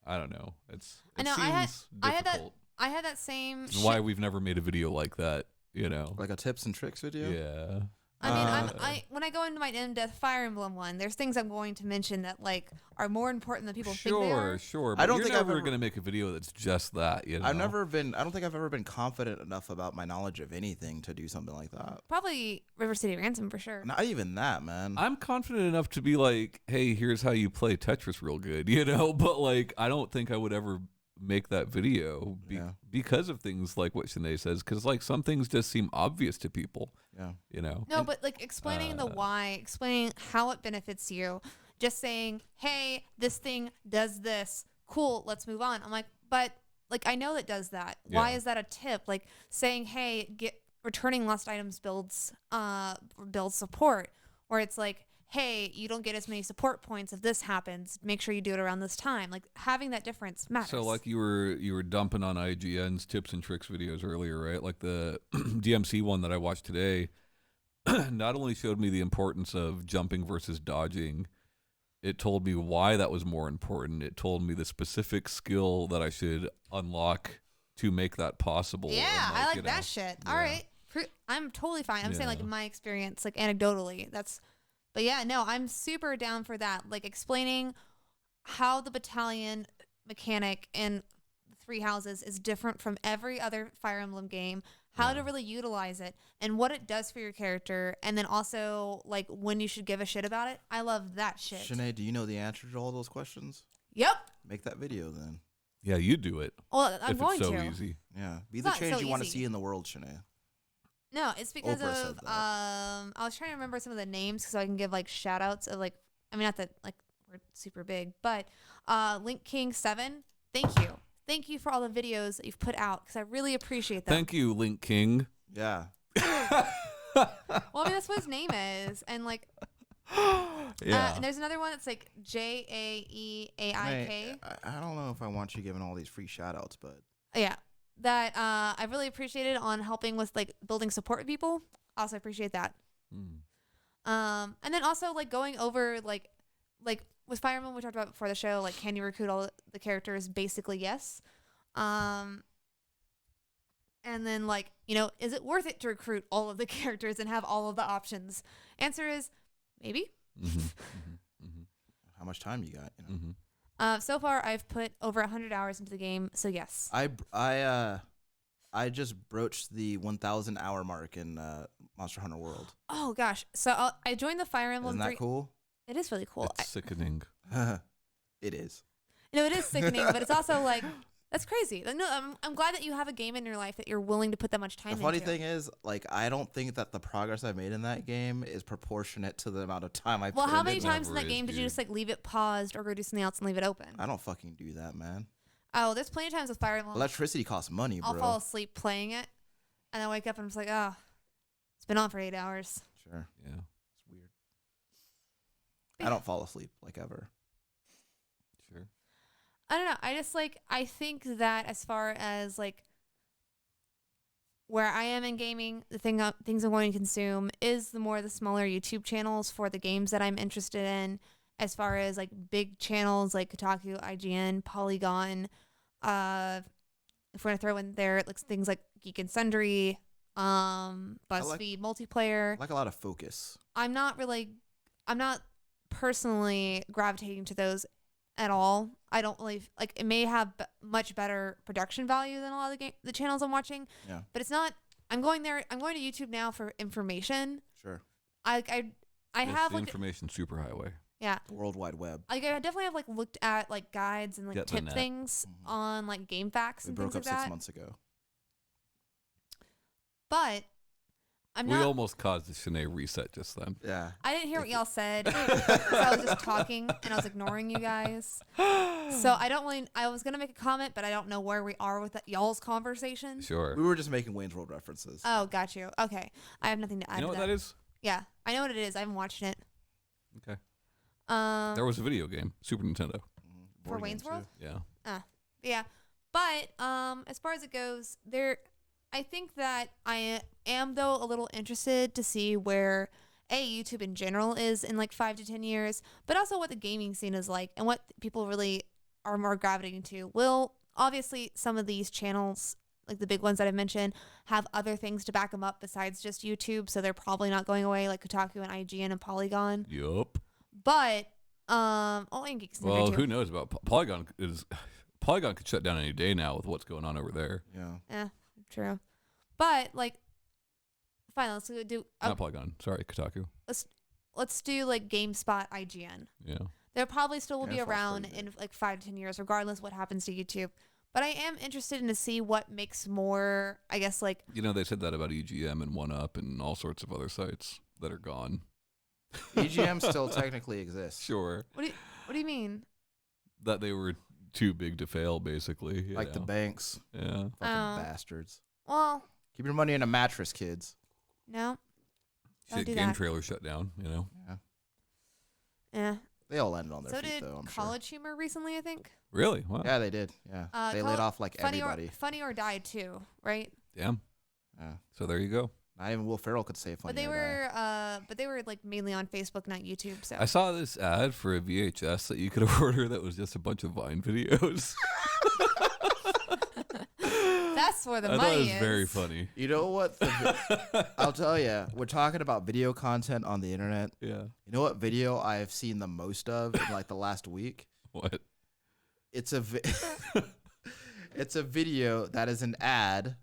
I don't know. It I know, seems difficult. I had that same. Which is why we've never made a video like that. Like a tips and tricks video. Yeah. I mean, when I go into my in-depth Fire Emblem one, there's things I'm going to mention that like are more important than people think they are. Sure. But I don't you're think I've never ever going to make a video that's just that. You know? I don't think I've ever been confident enough about my knowledge of anything to do something like that. Probably River City Ransom for sure. Not even that, man. I'm confident enough to be like, hey, here's how you play Tetris real good, you know? But like, I don't think I would ever make that video because of things like what Shanae says, because like some things just seem obvious to people. Yeah. You know? No, but like explaining the why, explaining how it benefits you, just saying, hey, this thing does this. Cool, let's move on. I'm like, but like I know it does that. Yeah. Why is that a tip? Like saying, hey, returning lost items builds support. Or it's like, hey, you don't get as many support points if this happens. Make sure you do it around this time. Like having that difference matters. So like you were dumping on IGN's tips and tricks videos earlier, right? Like the DMC one that I watched today not only showed me the importance of jumping versus dodging, it told me why that was more important. It told me the specific skill that I should unlock to make that possible. Yeah, and I like that shit. Yeah. All right. I'm totally fine. I'm saying like in my experience, like anecdotally, but yeah, no, I'm super down for that. Like explaining how the battalion mechanic in Three Houses is different from every other Fire Emblem game, how to really utilize it and what it does for your character. And then also like when you should give a shit about it. I love that shit. Shanae, do you know the answer to all those questions? Yep. Make that video then. Yeah, you do it. Well, I'm if going it's so to. Easy. Yeah. Be It's the not change so you want to easy. see in the world, Shanae. No, it's because Oprah said of that. I was trying to remember some of the names so I can give like shout outs of like, I mean not that like we're super big, but Link King 7, thank you for all the videos that you've put out because I really appreciate them. Thank you, Link King. Yeah. Well, I mean that's what his name is, and like Yeah. and there's another one that's like Jaeaik. I don't know if I want you giving all these free shout outs, but Yeah, that I really appreciated on helping with like building support with people. Also appreciate that. And then also like going over like with Fire Emblem we talked about before the show, like can you recruit all the characters? Basically yes. And then like, you know, is it worth it to recruit all of the characters and have all of the options? Answer is maybe. how much time you got? You know? So far I've put over 100 hours into the game, so yes. I just broached the 1,000 hour mark in Monster Hunter World. Oh gosh, so I joined the Fire Emblem. Isn't that cool? It is really cool. It's sickening. It is. No, it is sickening, but it's also like that's crazy. Like, no, I'm glad that you have a game in your life that you're willing to put that much time into. The funny thing is, like, I don't think that the progress I've made in that game is proportionate to the amount of time I put in. Well, how many it. times in that Never game is, did you dude. just like leave it paused or go do something else and leave it open? I don't fucking do that, man. Oh, there's plenty of times with Fire Emblem. Electricity costs money, bro. I'll fall asleep playing it, and I wake up and I'm just like, oh, it's been on for 8 hours. Sure. Yeah. It's weird. I don't fall asleep, like, ever. Sure. I don't know. I think that as far as like where I am in gaming, the things I'm going to consume is the smaller YouTube channels for the games that I'm interested in. As far as like big channels like Kotaku, IGN, Polygon, if we're gonna throw in there like things like Geek and Sundry, BuzzFeed, multiplayer. I like a lot of focus. I'm not personally gravitating to those at all. I don't really like. It may have much better production value than a lot of the channels I'm watching. Yeah. But it's not. I'm going there. I'm going to YouTube now for information. Sure. I It's have the like information superhighway. yeah. The World Wide Web. Like I definitely have like looked at like guides and like Get the tip net. things on like game facts We and broke things up like 6 that. months ago. But I'm We not. almost caused the Shanae reset just then. Yeah. I didn't hear what y'all said because I was just talking and I was ignoring you guys. So I don't really. I was gonna make a comment, but I don't know where we are with that y'all's conversation. Sure. We were just making Wayne's World references. Oh, got you. Okay, I have nothing to add. You know to what that is? Yeah, I know what it is. I haven't watched it. Okay. There was a video game, Super Nintendo. For Board Wayne's games, World? too. Yeah. Yeah, but as far as it goes, I think that I am though a little interested to see where YouTube in general is in like 5 to 10 years, but also what the gaming scene is like and what people really are more gravitating to. Will obviously some of these channels, like the big ones that I mentioned, have other things to back them up besides just YouTube, so they're probably not going away, like Kotaku and IGN and Polygon. Yup. But and Geeks and Well, too. who knows about Polygon? Polygon could shut down any day now with what's going on over there. Yeah. True. But like, fine. Let's do. Not Polygon. Sorry, Kotaku. Let's do like GameSpot, IGN. Yeah. There probably still will be GameSpot's around pretty in like 5 to 10 years, regardless what happens to YouTube. But I am interested in to see what makes more, I guess, like... You know, they said that about EGM and 1UP and all sorts of other sites that are gone. EGM still technically exists. Sure. What do you mean? That they were too big to fail, basically. You Like the know? banks. Yeah. Fucking bastards. Well, Keep your money in a mattress, kids. no. Don't Shit, do game that. trailer shut down, you know? Yeah. Yeah. They all landed on their So feet, did though, I'm College Humor recently, I think. Really? Wow. sure. Yeah, they did. Yeah. They laid off like everybody. Funny or Die too, right? Damn. Yeah. So there you go. Not even Will Ferrell could say funny. But they were like mainly on Facebook, not YouTube. So I saw this ad for a VHS that you could order that was just a bunch of Vine videos. that's where the I money thought it was is. very funny. You know what? I'll tell you. We're talking about video content on the internet. Yeah. You know what video I have seen the most of in like the last week? What? It's a it's a video that is an ad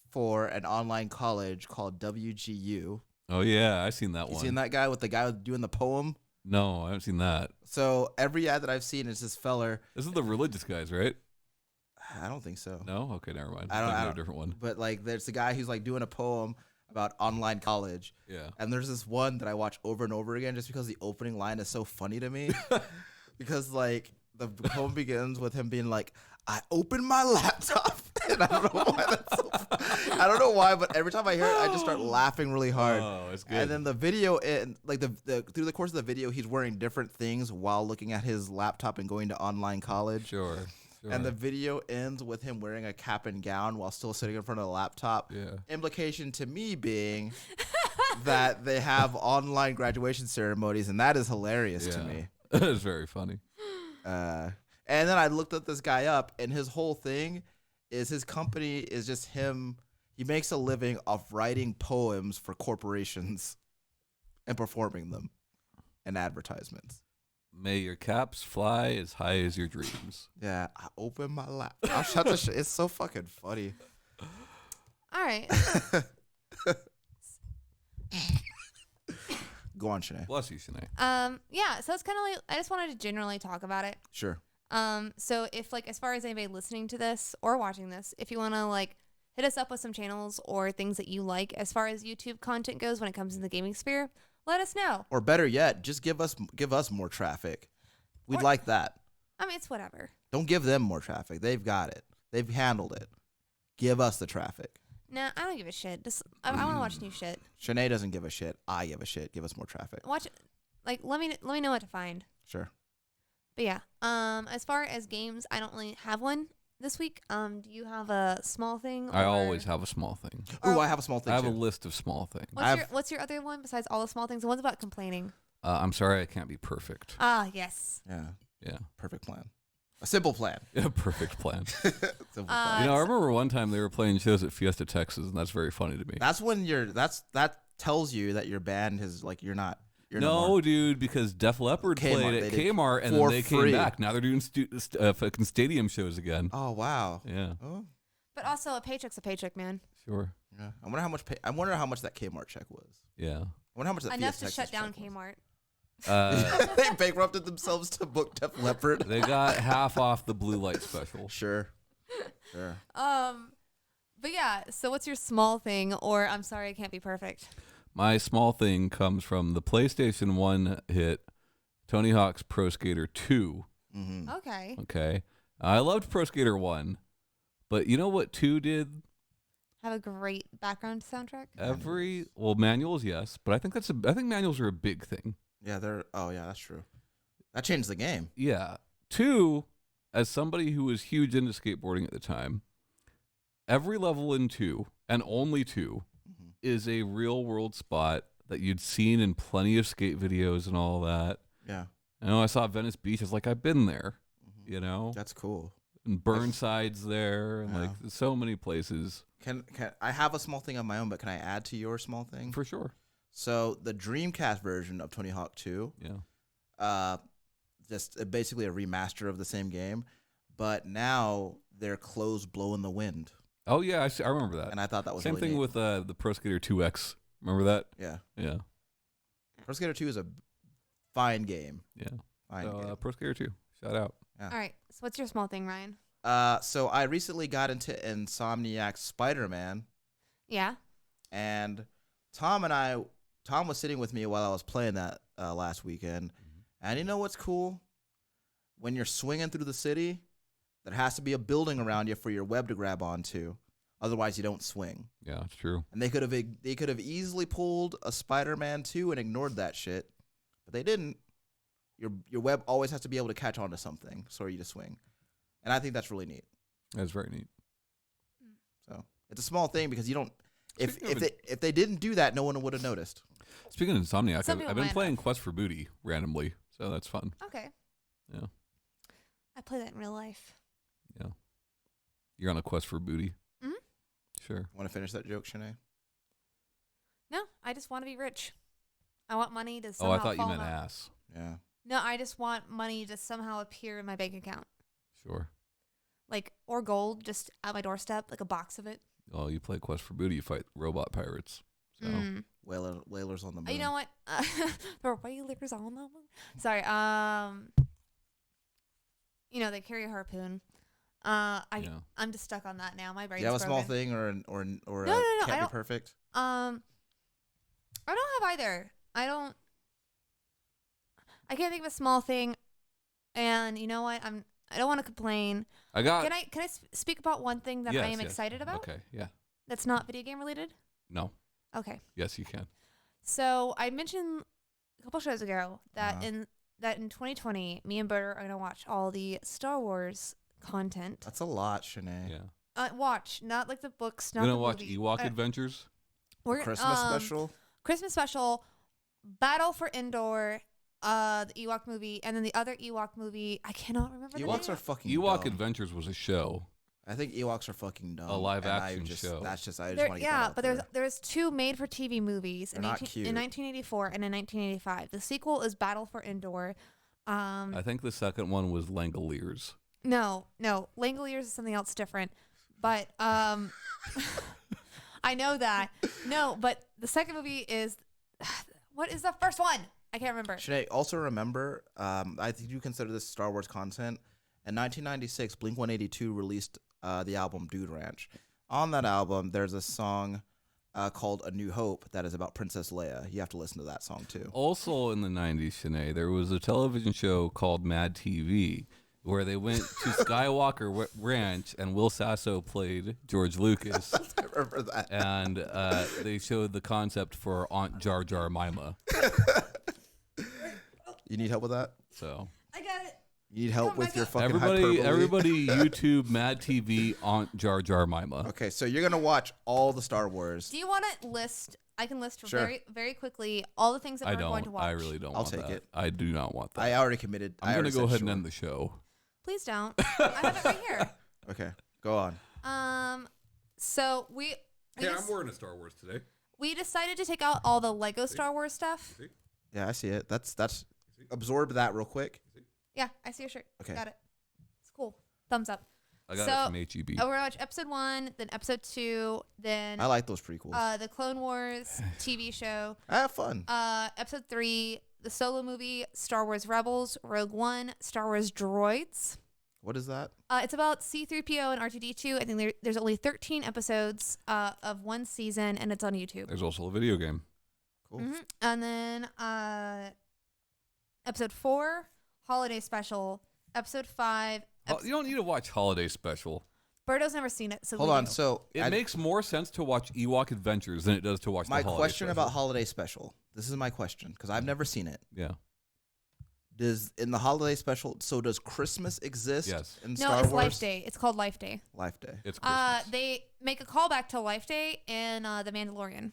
for an online college called WGU. Oh, yeah. I've seen that You one. seen that guy with the guy doing the poem? No, I haven't seen that. So every ad that I've seen is this feller. This is the religious guys, right? I don't think so. No? Okay, never mind. I don't Thinking of know. a different one. But like, there's a guy who's like doing a poem about online college. Yeah. And there's this one that I watch over and over again just because the opening line is so funny to me. Because like the poem begins with him being like, I opened my laptop. And I don't know why that's so I don't know why, but every time I hear it, I just start laughing really hard. Oh, it's good. And then the video, like the through the course of the video, he's wearing different things while looking at his laptop and going to online college. Sure. And the video ends with him wearing a cap and gown while still sitting in front of the laptop. Yeah. Implication to me being that they have online graduation ceremonies, and that is hilarious to me. That is very funny. And then I looked up this guy up, and his whole thing is his company is just him. He makes a living off writing poems for corporations and performing them in advertisements. May your caps fly as high as your dreams. Yeah, I open my laptop. I'll shut the shit. It's so fucking funny. All right. Go on, Shanae. Bless you, Shanae. Yeah. So it's kind of like I just wanted to generally talk about it. Sure. So if like as far as anybody listening to this or watching this, if you want to like hit us up with some channels or things that you like as far as YouTube content goes when it comes in the gaming sphere, let us know. Or better yet, just give us more traffic. We'd like that. I mean, it's whatever. Don't give them more traffic. They've got it. They've handled it. Give us the traffic. Nah, I don't give a shit. Just I want to watch new shit. Shanae doesn't give a shit. I give a shit. Give us more traffic. Watch, like let me know what to find. Sure. But yeah, as far as games, I don't really have one this week. Do you have a small thing? I always have a small thing. Ooh, I have a small thing I have too. a list of small things. What's your other one besides all the small things? The one's about complaining. I'm sorry I can't be perfect. Ah, yes. Yeah. Yeah. Perfect plan. A simple plan. Yeah, perfect plan. Simple plan. You know, I remember one time they were playing shows at Fiesta, Texas, and that's very funny to me. That's when that tells you that your band is like you're not. You're No, dude, because Def Leppard Kmart, played they at did Kmart, and for then they free. came back. Now they're doing fucking stadium shows again. Oh wow. Yeah, Oh But also, a paycheck's a paycheck, man. sure. yeah. I wonder how much. I wonder how much that Kmart check was. Yeah. I wonder how much that Enough Fiesta to shut Texas down check was. Kmart. They bankrupted themselves to book Def Leppard. They got half off the blue light special. Sure. Sure. But yeah. So what's your small thing? Or I'm sorry, I can't be perfect. My small thing comes from the PlayStation 1 hit Tony Hawk's Pro Skater 2. Mm-hmm. Okay. Okay. I loved Pro Skater 1, but you know what 2 did? Have a great background soundtrack. Manuals, yes, but I think manuals are a big thing. Yeah, they're. Oh yeah, that's true. That changed the game. Yeah. 2, as somebody who was huge into skateboarding at the time, every level in 2, and only 2, is a real world spot that you'd seen in plenty of skate videos and all that. Yeah. I know I saw Venice Beach. I was like, I've been there, you know? That's cool. And Burnside's there, and like Yeah. so many places. Can I have a small thing of my own, but can I add to your small thing? For sure. So the Dreamcast version of Tony Hawk 2, just basically a remaster of the same game, but now their clothes blow in the wind. Oh, yeah, I remember that. And I thought that was Same really thing neat. with the Pro Skater 2X. Remember that? Yeah. Yeah. Pro Skater 2 is a fine game. Yeah. Fine So, game. Pro Skater 2. Shout out. Yeah. All right. So what's your small thing, Ryan? So I recently got into Insomniac's Spider-Man, Yeah. and Tom was sitting with me while I was playing that last weekend. And you know what's cool? When you're swinging through the city, there has to be a building around you for your web to grab onto. Otherwise, you don't swing. Yeah, it's true. And they could have easily pulled a Spider-Man 2 and ignored that shit, but they didn't. Your web always has to be able to catch onto something for you to swing, and I think that's really neat. That's very neat. So it's a small thing because you don't. Speaking of If they didn't do that, no one would have noticed. Speaking of Insomniac, Some people I've been might playing Quest for Booty randomly, so that's fun. Okay. Yeah. I play that in real life. Yeah. You're on a quest for booty. Mhm. Sure. Want to finish that joke, Shanae? No, I just want to be rich. I want money to Oh, somehow I thought you fall meant in my- ass. Yeah. No, I just want money to somehow appear in my bank account. Sure. Like, or gold just at my doorstep, like a box of it. Oh, you play Quest for Booty, you fight robot pirates. So Mm. Whalers on the moon. You know what? The whalers on the moon. Sorry. They carry a harpoon. yeah. I'm just stuck on that now. My Do brain's you have a small broken. thing or No, no, I can't be don't- perfect? I don't have either. I can't think of a small thing. And you know what? I don't want to complain. I got Can I speak about one thing that I am yes. excited about? Okay, yeah. That's not video game related? No. Okay. Yes, you can. So I mentioned a couple shows ago that Uh-huh. in 2020, me and Bert are gonna watch all the Star Wars content. That's a lot, Shanae. Yeah. Watch, not like the books, not You're the gonna watch movie. Ewok Adventures? We're Christmas special. Christmas special, Battle for Endor, the Ewok movie, and then the other Ewok movie. I cannot remember the Ewoks name. are fucking Ewok dumb. Adventures was a show. I think Ewoks are fucking dumb. A live and action show. That's just I just There- want to get that yeah, out but there. there's two made-for-TV movies They're not cute. in 1984 and in 1985. The sequel is Battle for Endor. I think the second one was Langoliers. No, Langoliers is something else different. But I know that. No, but the second movie is what is the first one? I can't remember. Shanae, also remember, I think you consider this Star Wars content. In 1996, Blink-182 released the album Dude Ranch. On that album, there's a song called A New Hope that is about Princess Leia. You have to listen to that song too. Also in the 90s, Shanae, there was a television show called Mad TV where they went to Skywalker Ranch and Will Sasso played George Lucas. I remember that. And they showed the concept for Aunt Jar Jar Mima. You need help with that? So I got it. You need help with your fucking everybody hyperbole? YouTube Mad TV Aunt Jar Jar Mima. Okay, so you're gonna watch all the Star Wars. Do you want to list? I can list Sure. very, very quickly all the things that I we're going to don't. watch. I really don't I'll want take that. it. I do not want that. I already committed. I'm going to go ahead and end the show. Please don't. I have it right here. Okay, go on. So we wearing a Star Wars today. we decided to take out all the Lego Star Wars stuff. Yeah, I see it. That's absorb that real quick. Yeah, I see your shirt. Okay. Got it. It's cool. Thumbs up. I got So- it from HEB. We're gonna watch episode 1, then episode 2, then I like those prequels. the Clone Wars TV show, I have fun. episode 3, the solo movie, Star Wars Rebels, Rogue One, Star Wars Droids. What is that? It's about C-3PO and R2-D2. I think there's only 13 episodes of one season, and it's on YouTube. There's also a video game. Cool. Mhm. And then episode 4, holiday special. Episode 5. You don't need to watch Holiday Special. Berto's never seen it, so Hold we on. do. So It makes more sense to watch Ewok Adventures than it does to watch my the Holiday question Special. about Holiday Special. This is my question because I've never seen it. Yeah. Does in the Holiday Special? So does Christmas exist? Yes. In No, Star it's Wars? Life Day. It's called Life Day. Life Day. It's Christmas. They make a callback to Life Day in The Mandalorian.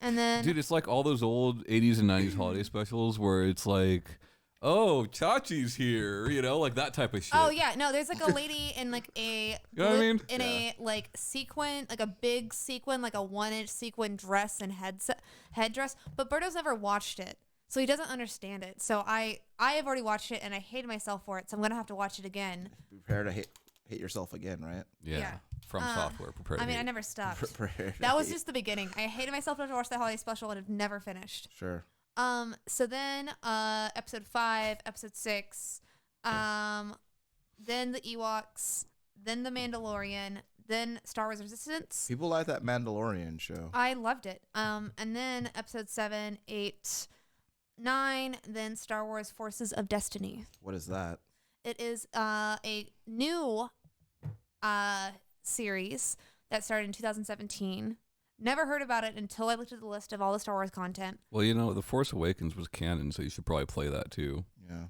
And then, Dude, it's like all those old 80s and 90s holiday specials where it's like, oh, Chachi's here, like that type of shit. oh yeah, no, there's like a lady in like a You know what I mean? in a like sequin, like a big sequin, like a 1-inch sequin dress and headdress. But Berto's never watched it, so he doesn't understand it. So I have already watched it and I hated myself for it. So I'm gonna have to watch it again. Prepare to hate yourself again, right? Yeah. From software, prepared. I mean, I never stopped. Prepare to That was hate. just the beginning. I hated myself after I watched that holiday special and have never finished. Sure. So then episode 5, episode 6, then the Ewoks, then the Mandalorian, then Star Wars Resistance. People like that Mandalorian show. I loved it. And then episode 7, 8, 9, then Star Wars Forces of Destiny. What is that? It is a new series that started in 2017. Never heard about it until I looked at the list of all the Star Wars content. Well, The Force Awakens was canon, so you should probably play that too. Yeah.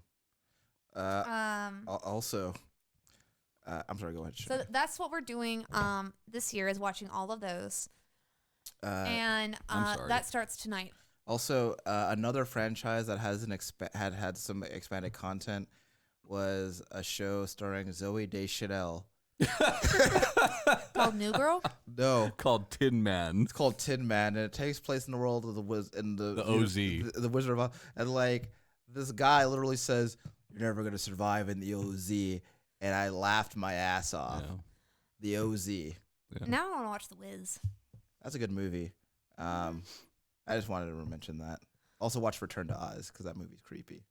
Also, I'm sorry. Go ahead. So that's what we're doing this year is watching all of those. And I'm sorry. that starts tonight. Also, another franchise that had some expanded content was a show starring Zoe Deschanel. Called New Girl? No, Called Tin Man. it's called Tin Man, and it takes place in the world of the OZ. the Wizard of Oz, and like this guy literally says, "You're never gonna survive in the OZ," and I laughed my ass off. Yeah. The OZ. Yeah. Now I want to watch The Wiz. That's a good movie. I just wanted to mention that. Also, watch Return to Oz because that movie's creepy.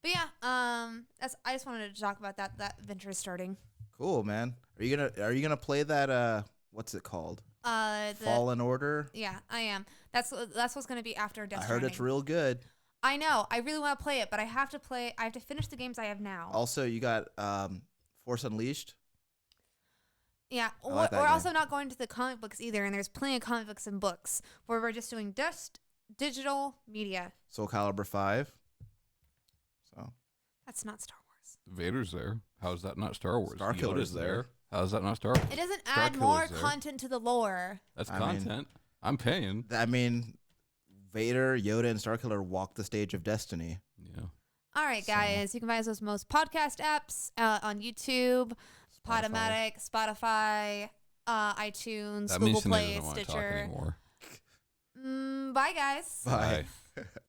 But yeah, I just wanted to talk about that. That venture is starting. Cool, man. Are you gonna play that? What's it called? Fallen Order. Yeah, I am. That's what's going to be after Death I heard Stranding. it's real good. I know. I really want to play it, but I have to finish the games I have now. Also, you got Force Unleashed. Yeah, I like that we're game. also not going to the comic books either, and there's plenty of comic books and books where we're just doing just digital media. Soul Calibur 5. So That's not Star Wars. Vader's there. How is that not Star Wars? Starkiller's Yoda's there. How is that not Star Wars? It doesn't add more Starkiller's there. content to the lore. That's I mean- content. I'm paying. I mean, Vader, Yoda, and Starkiller walk the stage of destiny. Yeah. All right, So- guys. You can find those most podcast apps on YouTube, Podomatic, Spotify, iTunes, That Google means he Play, doesn't want to talk Stitcher. anymore. Bye, guys. Bye. Bye.